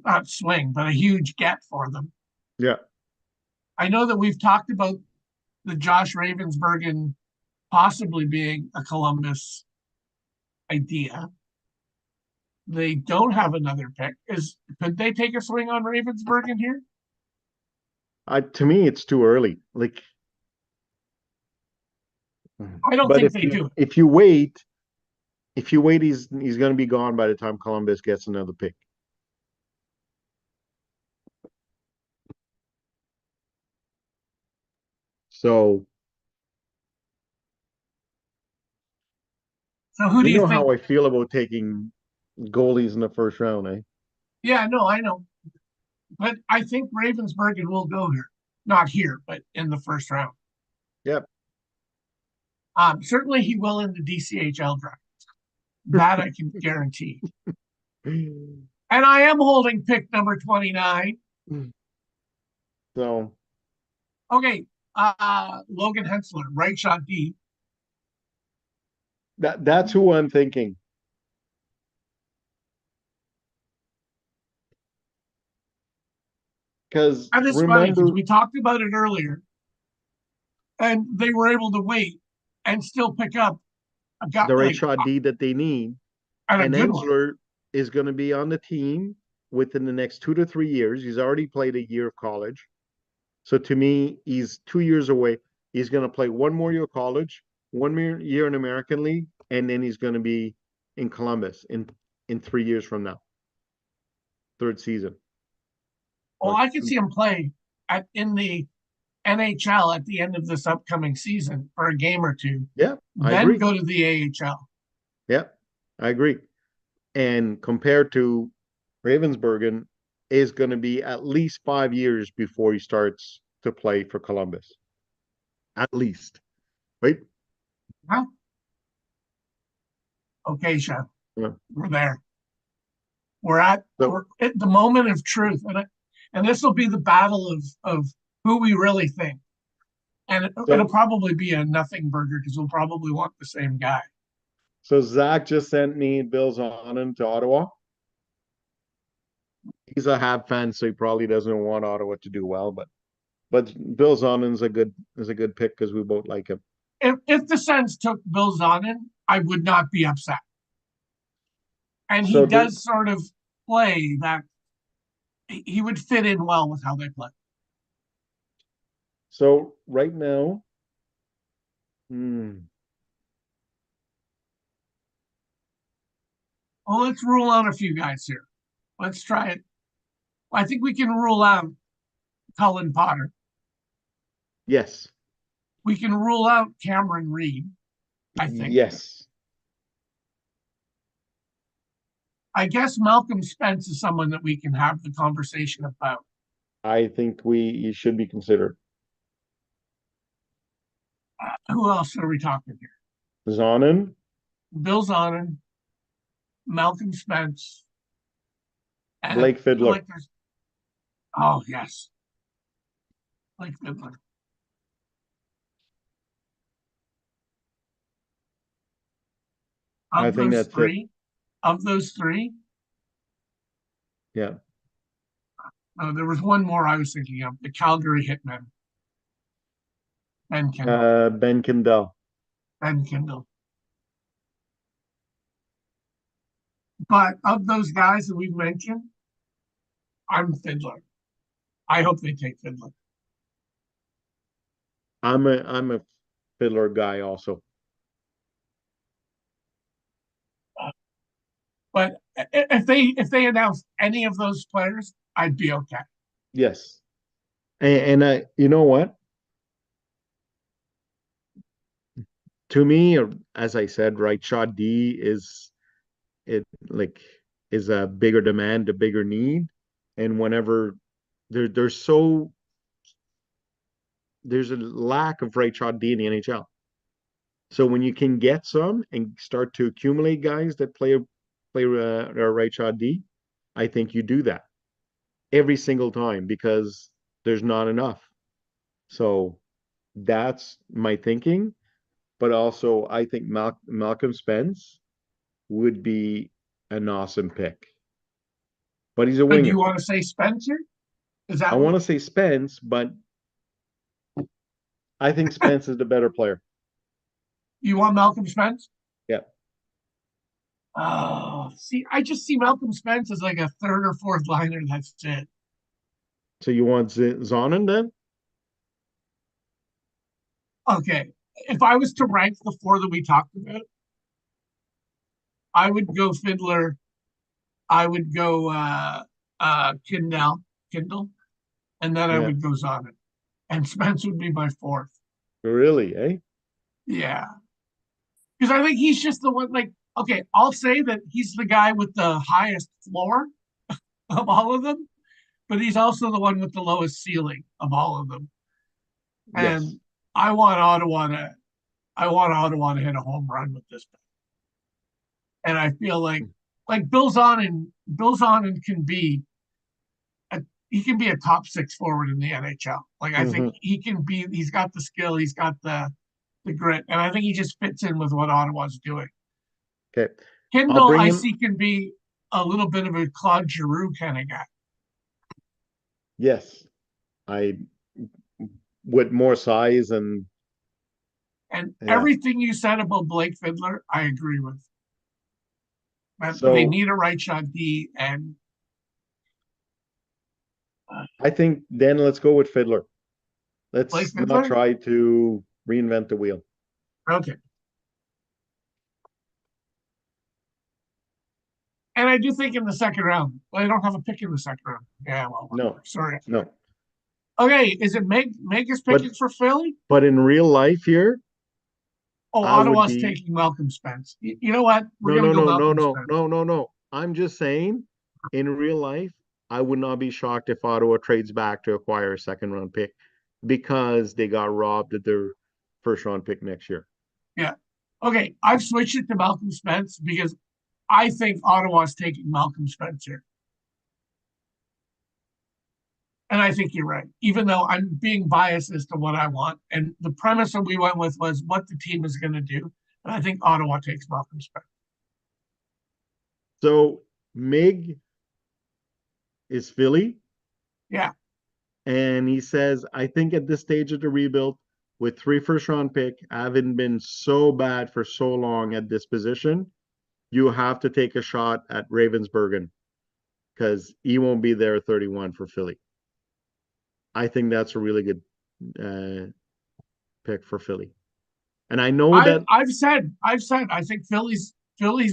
not swing, but a huge get for them. Yeah. I know that we've talked about the Josh Ravensbergen possibly being a Columbus idea. They don't have another pick. Could they take a swing on Ravensbergen here? To me, it's too early. Like, I don't but think they do. if you wait, he's going to be gone by the time Columbus gets another pick. So who do you you know think? how I feel about taking goalies in the first round, eh? Yeah, no, I know. But I think Ravensbergen will go here. Not here, but in the first round. Yep. Certainly he will in the DCHL draft. That I can guarantee. And I am holding pick number 29. So Okay. Logan Hensler, right shot D. that's who I'm thinking. Because And it's funny because remember we talked about it earlier, and they were able to wait and still pick up a guy the right like shot D that they need, and a and good one. Ensler is going to be on the team within the next 2 to 3 years. He's already played a year of college. So to me, he's 2 years away. He's going to play one more year of college, one more year in American League, and then he's going to be in Columbus in 3 years from now, third season. Well, I could see him play in the NHL at the end of this upcoming season for a game or two, Yeah, I then agree. go to the AHL. Yeah, I agree. And compared to Ravensbergen, is going to be at least 5 years before he starts to play for Columbus. At least, right? Huh? Okay, Chef. Yeah. We're there. We're at the moment of truth, and this will be the battle of who we really think. And it'll probably be a nothing burger because we'll probably want the same guy. So Zach just sent me Bill Zonin to Ottawa. He's a Hab fan, so he probably doesn't want Ottawa to do well, but Bill Zonin's a good pick because we both like him. If the Sens took Bill Zonin, I would not be upset. And he So does sort of play that he would fit in well with how they play. So right now, Well, let's rule out a few guys here. Let's try it. I think we can rule out Cullen Potter. yes, We can rule out Cameron Reed, I think. yes. I guess Malcolm Spence is someone that we can have the conversation about. I think he should be considered. Who else are we talking here? Zonin, Bill Zonin, Malcolm Spence, and Blake Fiddler. like oh yes, Blake Fiddler. I think that's it. Of those three, Yeah. there was one more I was thinking of, the Calgary Hitmen. Ben Kendall. Ben Kendall. Ben Kendall. But of those guys that we've mentioned, I'm Fiddler. I hope they take Fiddler. I'm a Fiddler guy also. But if they announce any of those players, I'd be okay. Yes. And you know what? To me, as I said, right, shot D it like is a bigger demand, a bigger need, and whenever there's there's a lack of right shot D in the NHL. So when you can get some and start to accumulate guys that play a right shot D, I think you do that every single time because there's not enough. So that's my thinking. But also, I think Malcolm Spence would be an awesome pick. But he's a So do you winger. want to say Spencer? Is I that want to say Spence, but I think Spence is the better player. you want Malcolm Spence? Yeah. Oh, see, I just see Malcolm Spence as like a third or fourth liner. That's it. So you want Zonin then? Okay. If I was to rank the four that we talked about, I would go Fiddler. I would go Kindle, and then I Yeah. would go Zonin. And Spence would be my fourth. Really, eh? Yeah. Because I think he's just the one, like, okay, I'll say that he's the guy with the highest floor of all of them, but he's also the one with the lowest ceiling of all of them. Yes. And I want Ottawa to I want Ottawa to hit a home run with this. And I feel like Bill Zonin can be he can be a top six forward in the NHL. Like I think Hmm. he's got the skill, he's got the grit, and I think he just fits in with what Ottawa's doing. Okay. I'll Kindle, bring I him. see, can be a little bit of a Claude Giroux kind of guy. Yes. I with more size and And yeah. everything you said about Blake Fiddler, I agree with. But they So need a right shot D, and I think then let's go with Fiddler. Blake Let's not Fiddler. try to reinvent the wheel. Okay. And I do think in the second round, well, I don't have a pick in the second round. Yeah, well, whatever. No, Sorry. no. Okay, is it Meg is But picking for Philly? in real life here, Oh, I would Ottawa's be taking Malcolm Spence. You know what? We're no, gonna no, go no, no, Malcolm no, Spence. no, no, no. I'm just saying, in real life, I would not be shocked if Ottawa trades back to acquire a second round pick because they got robbed of their first round pick next year. Yeah. Okay, I've switched it to Malcolm Spence because I think Ottawa's taking Malcolm Spence here. And I think you're right, even though I'm being biased as to what I want. And the premise that we went with was what the team is going to do. And I think Ottawa takes Malcolm Spence. So Mig is Philly, Yeah. and he says, I think at this stage of the rebuild, with 3 first round pick, having been so bad for so long at this position, you have to take a shot at Ravensburgen because he won't be there 31 for Philly. I think that's a really good uh, pick for Philly. And I know that I've said I think Phillies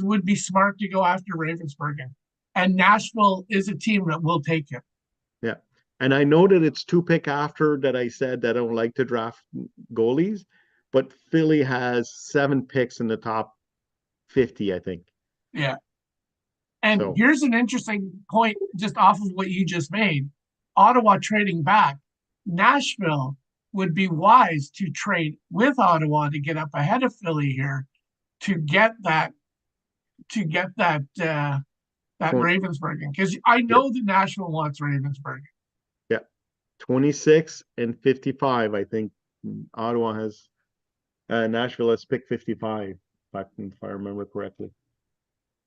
would be smart to go after Ravensburgen, and Nashville is a team that will take him. yeah. And I know that it's 2 pick after that I said that I don't like to draft goalies, but Philly has 7 picks in the top 50, I think. Yeah. And So here's an interesting point just off of what you just made. Ottawa trading back. Nashville would be wise to trade with Ottawa to get up ahead of Philly here to get that that tw- Ravensburgen, because I yeah, know that Nashville wants Ravensburgen. yeah. 26 and 55, I think Ottawa has Nashville has picked 55, if I remember correctly.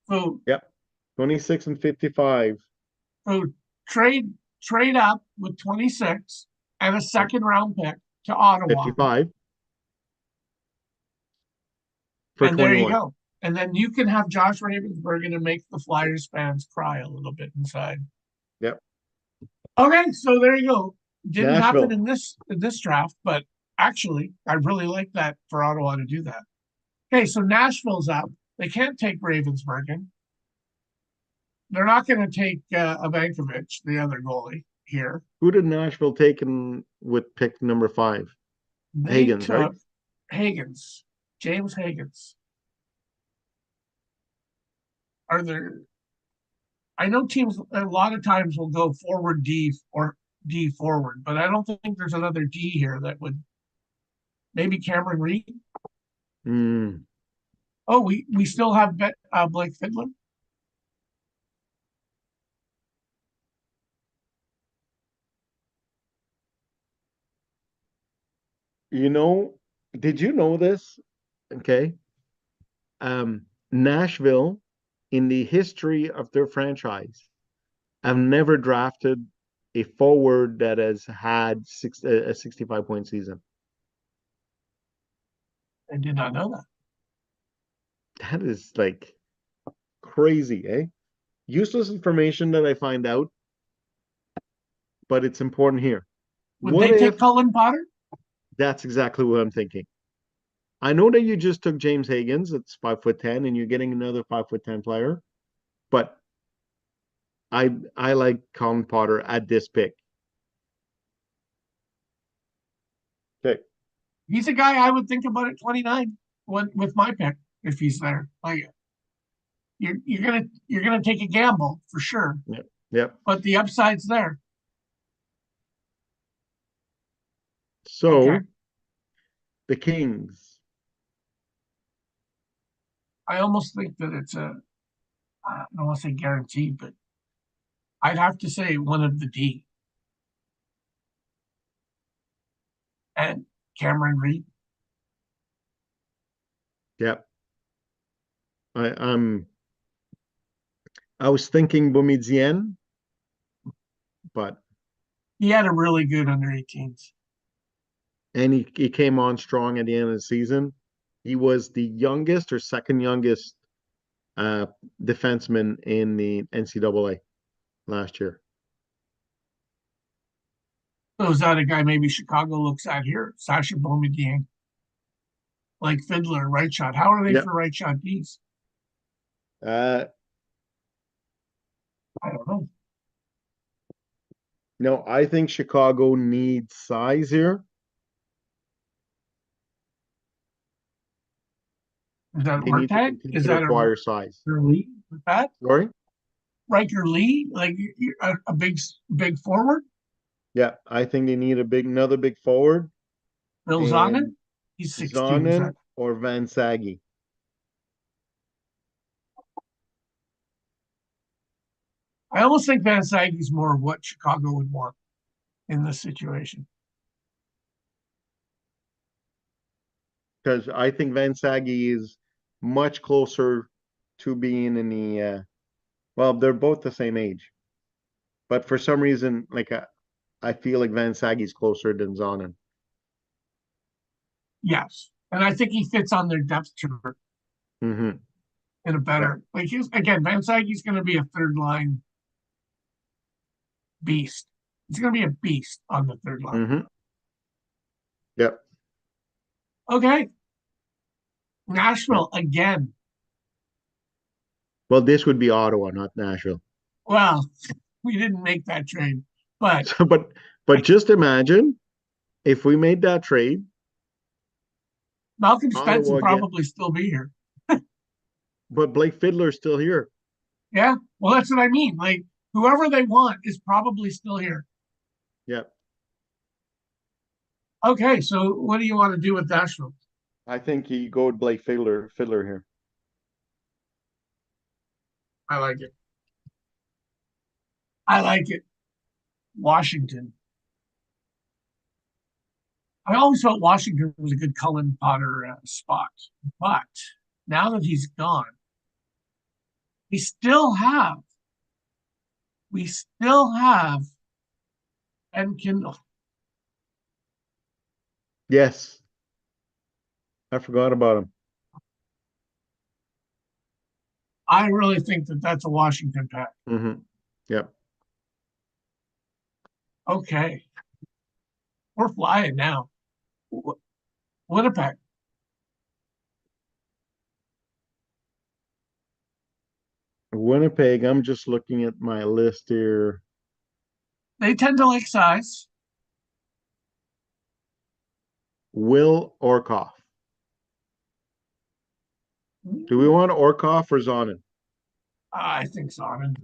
So Yep. 26 and 55. so trade up with 26 and a Yep. second round pick to Ottawa. 55 for And there you 21. go. And then you can have Josh Ravensburgen and make the Flyers fans cry a little bit inside. Yep. Okay, so there you go. Didn't happen Nashville. in this draft, but actually, I really like that for Ottawa to do that. Okay, so Nashville's up. They can't take Ravensburgen. They're not going to take Ivankovic, the other goalie. here. Who did Nashville take with pick number 5? They Higgins, right? took Higgins, James Higgins. Are there? I know teams a lot of times will go forward D or D forward, but I don't think there's another D here that would. Maybe Cameron Reed. Mm. Oh, we still have Blake Fiddler. You know, did you know this? Okay. Nashville, in the history of their franchise, have never drafted a forward that has had a 65-point season. I did not know that. That is like crazy, eh? Useless information that I find out, but it's important here. Would What they take if Cullen Potter? that's exactly what I'm thinking? I know that you just took James Higgins, it's 5'10", and you're getting another 5'10" player, but I like Colin Potter at this pick. Okay. He's a guy I would think about at 29 with my pick if he's there. Like you're gonna take a gamble for sure, Yep. Yep. but the upside's there. So Okay. the Kings. I almost think that it's I don't want to say guaranteed, but I'd have to say one of the D and Cameron Reed. Yep. I, I'm I was thinking Boumedienne, but He had a really good under 18s. and he came on strong at the end of the season. He was the youngest or second youngest uh, defenseman in the NCAA last year. So is that a guy maybe Chicago looks at here? Sasha Boumedienne, like Fiddler, right shot. How are they Yep. for right shot Ds? Uh, I don't know. no, I think Chicago needs size here. Is that They need to Ortag? continue Is to that a acquire size. Riker Lee with that? Sorry? Riker Lee, like a big forward? Yeah, I think they need another big forward, Bill Zonen? and He's 16. Is that? Zonen or Van Sagi. I almost think Van Sagi's more of what Chicago would want in this situation. Because I think Van Sagi is much closer to being in the well, they're both the same age, but for some reason, like I feel like Van Sagi's closer than Zonen. Yes. And I think he fits on their depth chart Mm-hmm. in a better like he's again, Van Sagi's gonna be a third line beast. He's gonna be a beast on the third line. Mm-hmm. Yep. Okay. Nashville again. Well, this would be Ottawa, not Nashville. Well, we didn't make that trade, but So, but just imagine if we made that trade, Malcolm Spence will Ottawa get, probably still be here. but Blake Fiddler's still here. Yeah. Well, that's what I mean. Like whoever they want is probably still here. Yep. Okay, so what do you want to do with Nashville? I think you go with Blake Fiddler here. I like it. I like it. Washington. I always felt Washington was a good Cullen Potter spot, but now that he's gone, we still have, we still have, and Kindle. Yes. I forgot about him. I really think that that's a Washington pack. Mm-hmm. Yep. Okay, we're flying now. Winnipeg. Winnipeg, I'm just looking at my list here. They tend to like size. Will Orkoff. Do we want Orkoff or Zonin? I think Zonin.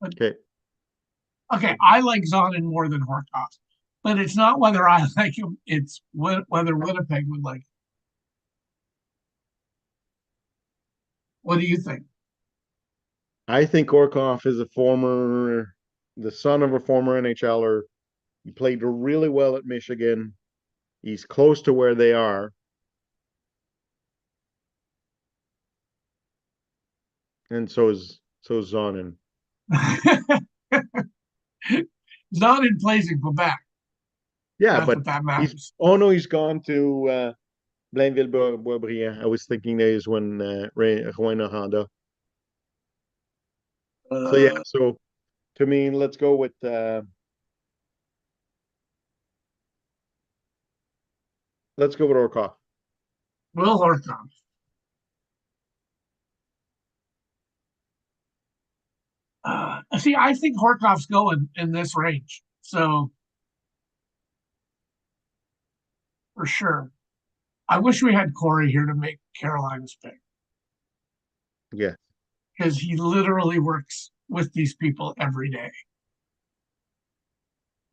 Okay. Okay, I like Zonin more than Horkoff, but it's not whether I like him; it's whether Winnipeg would like him. What do you think? I think Orkoff is the son of a former NHLer. He played really well at Michigan. He's close to where they are. And so is Zonin. Zonin plays in Quebec. Yeah, That's but what that he's matters. oh no, he's gone to Blainville-Boisbriand. I was thinking days when Rouen Honda. So yeah, Uh, so to me, let's go with Orkoff. Will Horkoff. See, I think Horkoff's going in this range. So for sure. I wish we had Corey here to make Carolina's pick Yeah. because he literally works with these people every day.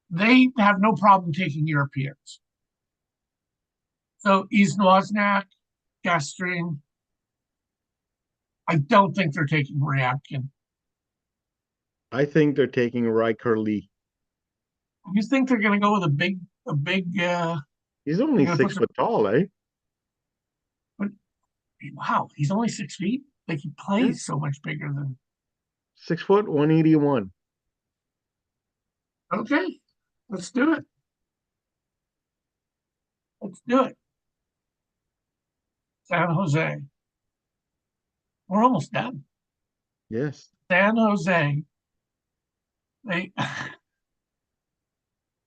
They have no problem taking Europeans. So East Wozniak, Gastrin. I don't think they're taking Ryabkin. I think they're taking Riker Lee. You think they're going to go with a big? He's only They're gonna put 6 foot tall, eh? Wow, he's only 6 feet. Like he Yeah. plays so much bigger than. 6 foot, 181. Okay, let's do it. Let's do it. San Jose. We're almost done. Yes. San Jose. They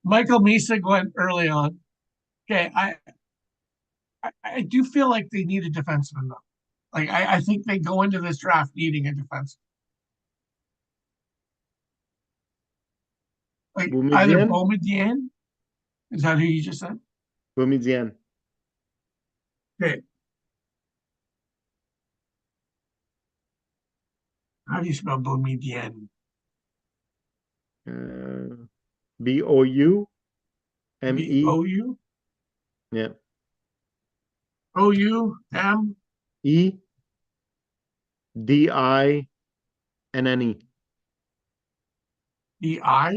Michael Misig went early on. Okay, I do feel like they need a defenseman though. Like I think they go into this draft needing a defenseman. Like either Boumedienne? Beaumedienne. Is that who you just said? Boumedienne. Okay. How do you spell Beaumedienne? Boumeme. B-O-U? Yeah. O-U-M? Edinne. E-I?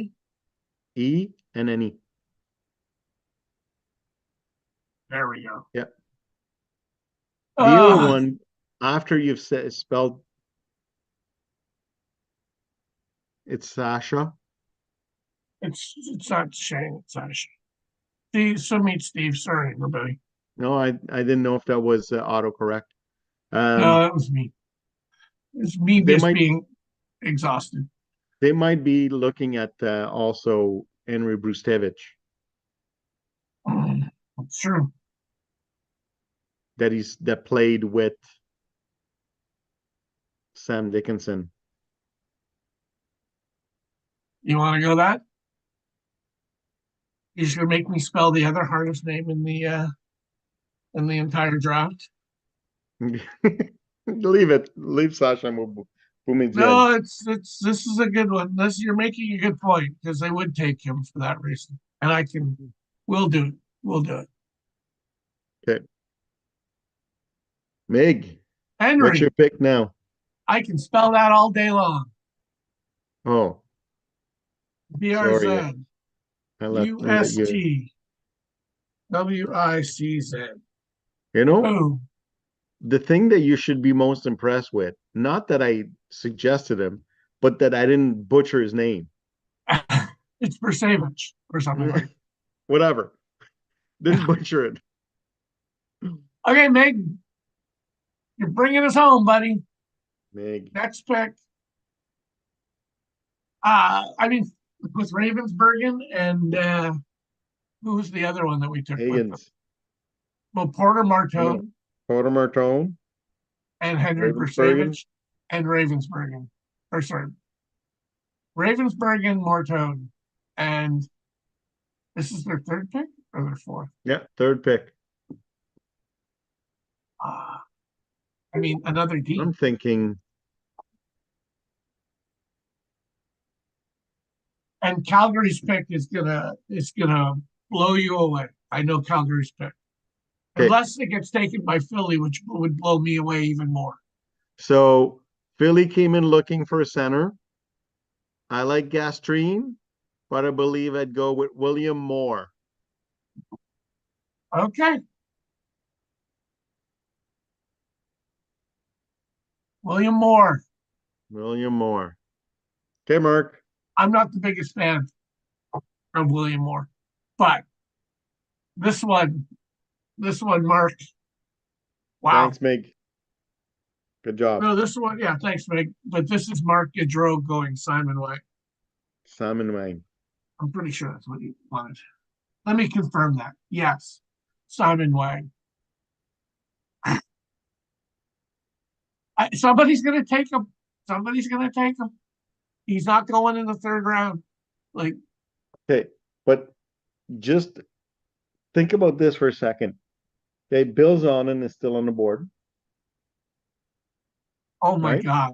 Enne. There we go. Yeah. The other Uh, one, after you've spelled, it's Sasha. it's not Shane, it's Asha. Steve, so meet Steve. Sorry, everybody. No, I didn't know if that was autocorrect. No, that was me. It's me They just might being exhausted. they might be looking at also Henry Brustevich, It's true. that played with Sam Dickinson. You want to go that? You're just gonna make me spell the other hardest name in the entire draft. Leave it. Leave Sasha Boumedienne. No, it's this is a good one. This you're making a good point because they would take him for that reason, and we'll do it. We'll do it. Okay. Mig, what's Henry, your pick now? I can spell that all day long. Oh, sorry. BRZ I let you. UST WICZ. You know, Boom. the thing that you should be most impressed with, not that I suggested him, but that I didn't butcher his name. It's Persavage or something like. Whatever. Didn't butcher it. Okay, Meg, you're bringing us home, buddy. Mig. Next pick. I mean, with Ravensbergen and who's the other one that we took with them? Higgins. Well, Porter Martone Porter Martone. and Henry Ravensbergen. Persavage and Ravensbergen. Or sorry, Ravensburg and Mortone. And this is their third pick or their fourth? Yeah, third pick. I mean, another D. I'm thinking, And Calgary's pick is gonna blow you away. I know Calgary's pick. okay, Unless it gets taken by Philly, which would blow me away even more. so Philly came in looking for a center. I like Gastrine, but I believe I'd go with William Moore. Okay. William Moore. William Moore. Okay, Mark. I'm not the biggest fan of William Moore, but this one, Mark. Wow. Thanks, Meg. Good job. No, this one, yeah, thanks, Meg. But this is Mark Gaudreau going Simon White. Simon Wang. I'm pretty sure that's what he wanted. Let me confirm that. Yes, Simon Wang. Somebody's going to take him. Somebody's going to take him. He's not going in the third round. Like, Okay, but just think about this for a second. Okay, Bill Zonin is still on the board, oh my right? God.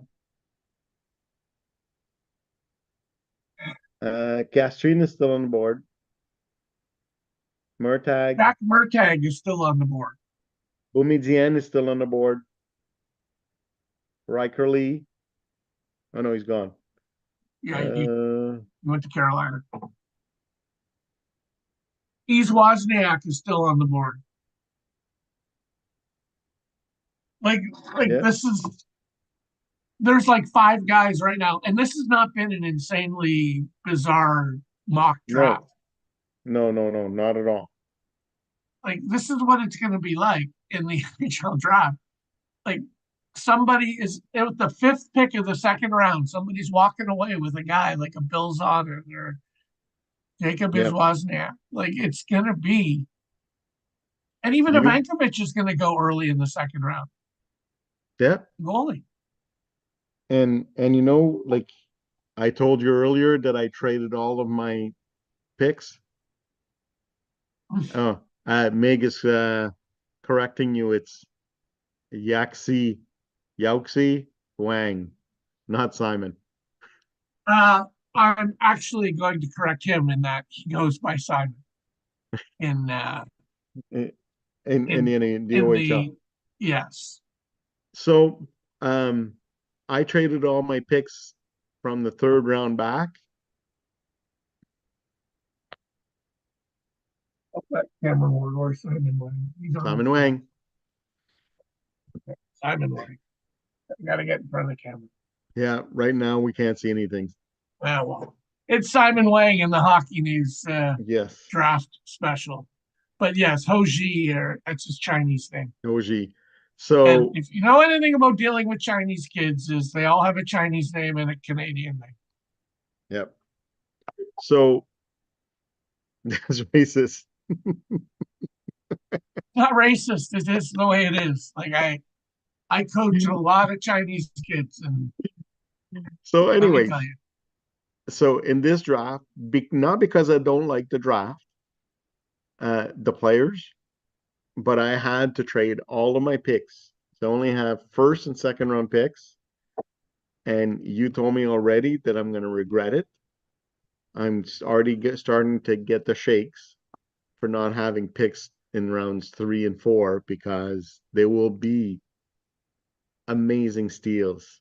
Gastrine is still on the board. Murtag, Jack Murtag is still on the board. Boumedienne is still on the board. Riker Lee. Oh no, he's gone. Yeah, he Uh, went to Carolina. Ease Wozniak is still on the board. Like yeah, this is there's like 5 guys right now, and this has not been an insanely bizarre mock draft. no, not at all. Like this is what it's going to be like in the NHL draft. Like somebody is at the 5th pick of the second round. Somebody's walking away with a guy like a Bill Zonin or Jacob Yeah, Wozniak. Like it's going to be, and even even Ivankovic is going to go early in the second round. yeah, Goalie. and you know, like I told you earlier that I traded all of my picks. Oh, Meg is correcting you. It's Yauxi Wang, not Simon. I'm actually going to correct him in that he goes by Simon in In the in OHL. the yes. So I traded all my picks from the third round back. Cameron Ward or Simon Wang. He's on Simon Wang. Simon Wang. I gotta get in front of the camera. Yeah, right now we can't see anything. Well, it's Simon Wang in the Hockey News Yes, draft special. But yes, Ho Ji, or that's his Chinese name. OG. And So if you know anything about dealing with Chinese kids, is they all have a Chinese name and a Canadian name. yep. So that's racist. Not racist. It's just the way it is. Like I coach a lot of Chinese kids, and So let me anyways, tell you, so in this draft, not because I don't like the draft, the players, but I had to trade all of my picks. So I only have first and second round picks. And you told me already that I'm going to regret it. I'm already starting to get the shakes for not having picks in rounds 3 and 4 because they will be amazing steals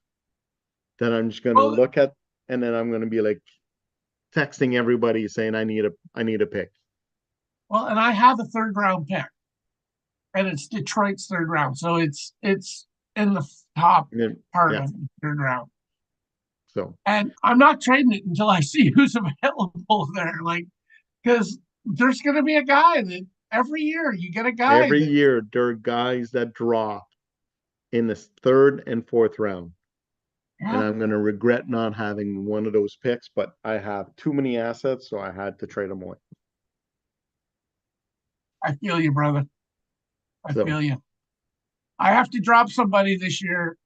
that I'm just going to well, look at, and then I'm going to be like texting everybody saying I need a pick. well, and I have a third round pick, and it's Detroit's third round, so it's in the top Then, part yeah, of the third round. so And I'm not trading it until I see who's available there. Like, because there's going to be a guy that every year you get a guy every that, year there are guys that drop in the third and fourth round. And yeah, I'm going to regret not having one of those picks, but I have too many assets, so I had to trade them away. I feel you, brother. I So, feel you. I have to drop somebody this year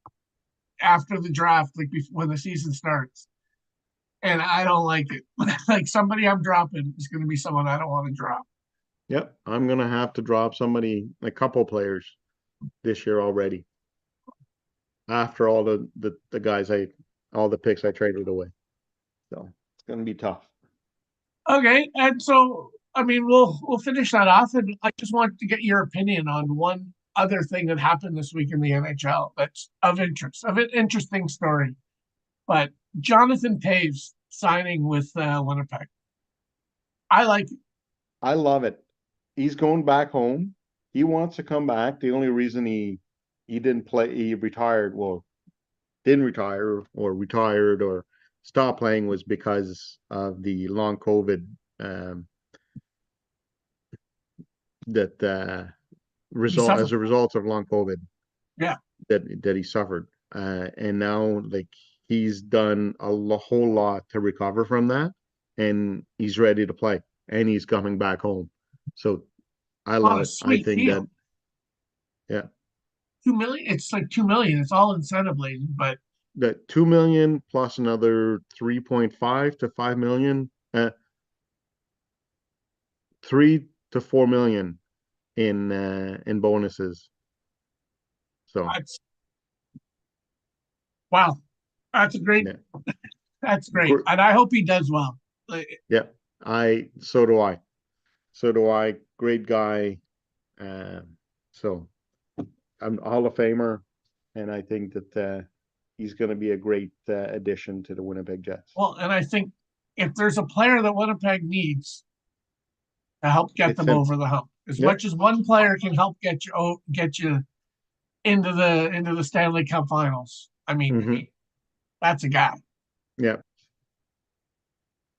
after the draft, like before when the season starts. and I don't like it. Like somebody I'm dropping is going to be someone I don't want to drop. Yep, I'm gonna have to drop somebody, a couple players this year already. After all the guys all the picks I traded away. So it's gonna be tough. Okay, and so I mean we'll finish that off, and I just want to get your opinion on one other thing that happened this week in the NHL that's of an interesting story. But Jonathan Taves signing with Winnipeg. I like it. I love it. He's going back home. He wants to come back. The only reason he didn't play, he retired, well, didn't retire or retired or stopped playing was because of the long COVID um, that He result suffered. as a result of long COVID Yeah. that he suffered. And now like he's done whole lot to recover from that, and he's ready to play, and he's coming back home. So I On love a it. I sweet think that deal. yeah, 2 million. It's like 2 million. It's all incentive laden, but that 2 million plus another 3.5 to 5 million, 3 to 4 million in bonuses. So that's wow. That's a great. yeah, That's great, and I hope he does well. Like, yeah. So do I. So do I. Great guy. So I'm a Hall of Famer, and I think that he's going to be a great addition to the Winnipeg Jets. well, and I think if there's a player that Winnipeg needs to help get It's them him. over the hump, as Yep. much as one player can help get you into the Stanley Cup Finals. I mean, Mhm. that's a guy. Yeah.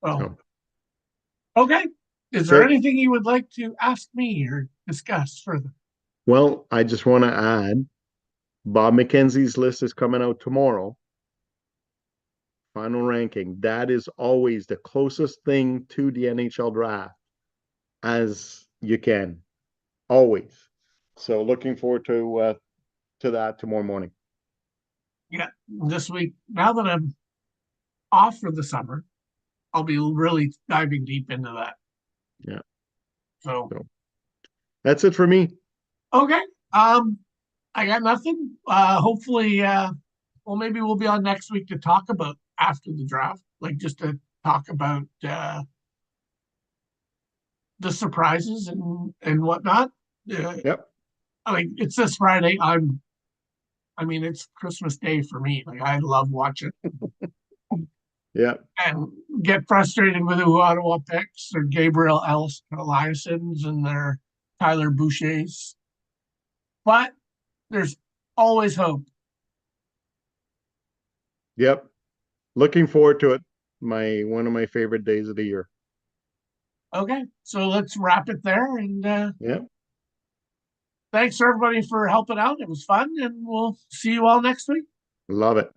Oh, So okay. Is there great. anything you would like to ask me or discuss further? Well, I just want to add, Bob McKenzie's list is coming out tomorrow. Final ranking. That is always the closest thing to the NHL draft as you can. Always. So looking forward to that tomorrow morning. Yeah, this week. Now that I'm off for the summer, I'll be really diving deep into that. Yeah. So So that's it for me. okay. I got nothing. Hopefully, well, maybe we'll be on next week to talk about after the draft, like just to talk about the surprises and whatnot. Yep. I mean, it's this Friday. I mean, it's Christmas Day for me. Like, I love watching Yep. and get frustrated with who Ottawa picks or Gabriel Eliasson's and their Tyler Boucher's. But there's always hope. Yep. Looking forward to it. One of my favorite days of the year. Okay, so let's wrap it there. And Yep. thanks everybody for helping out. It was fun, and we'll see you all next week. Love it.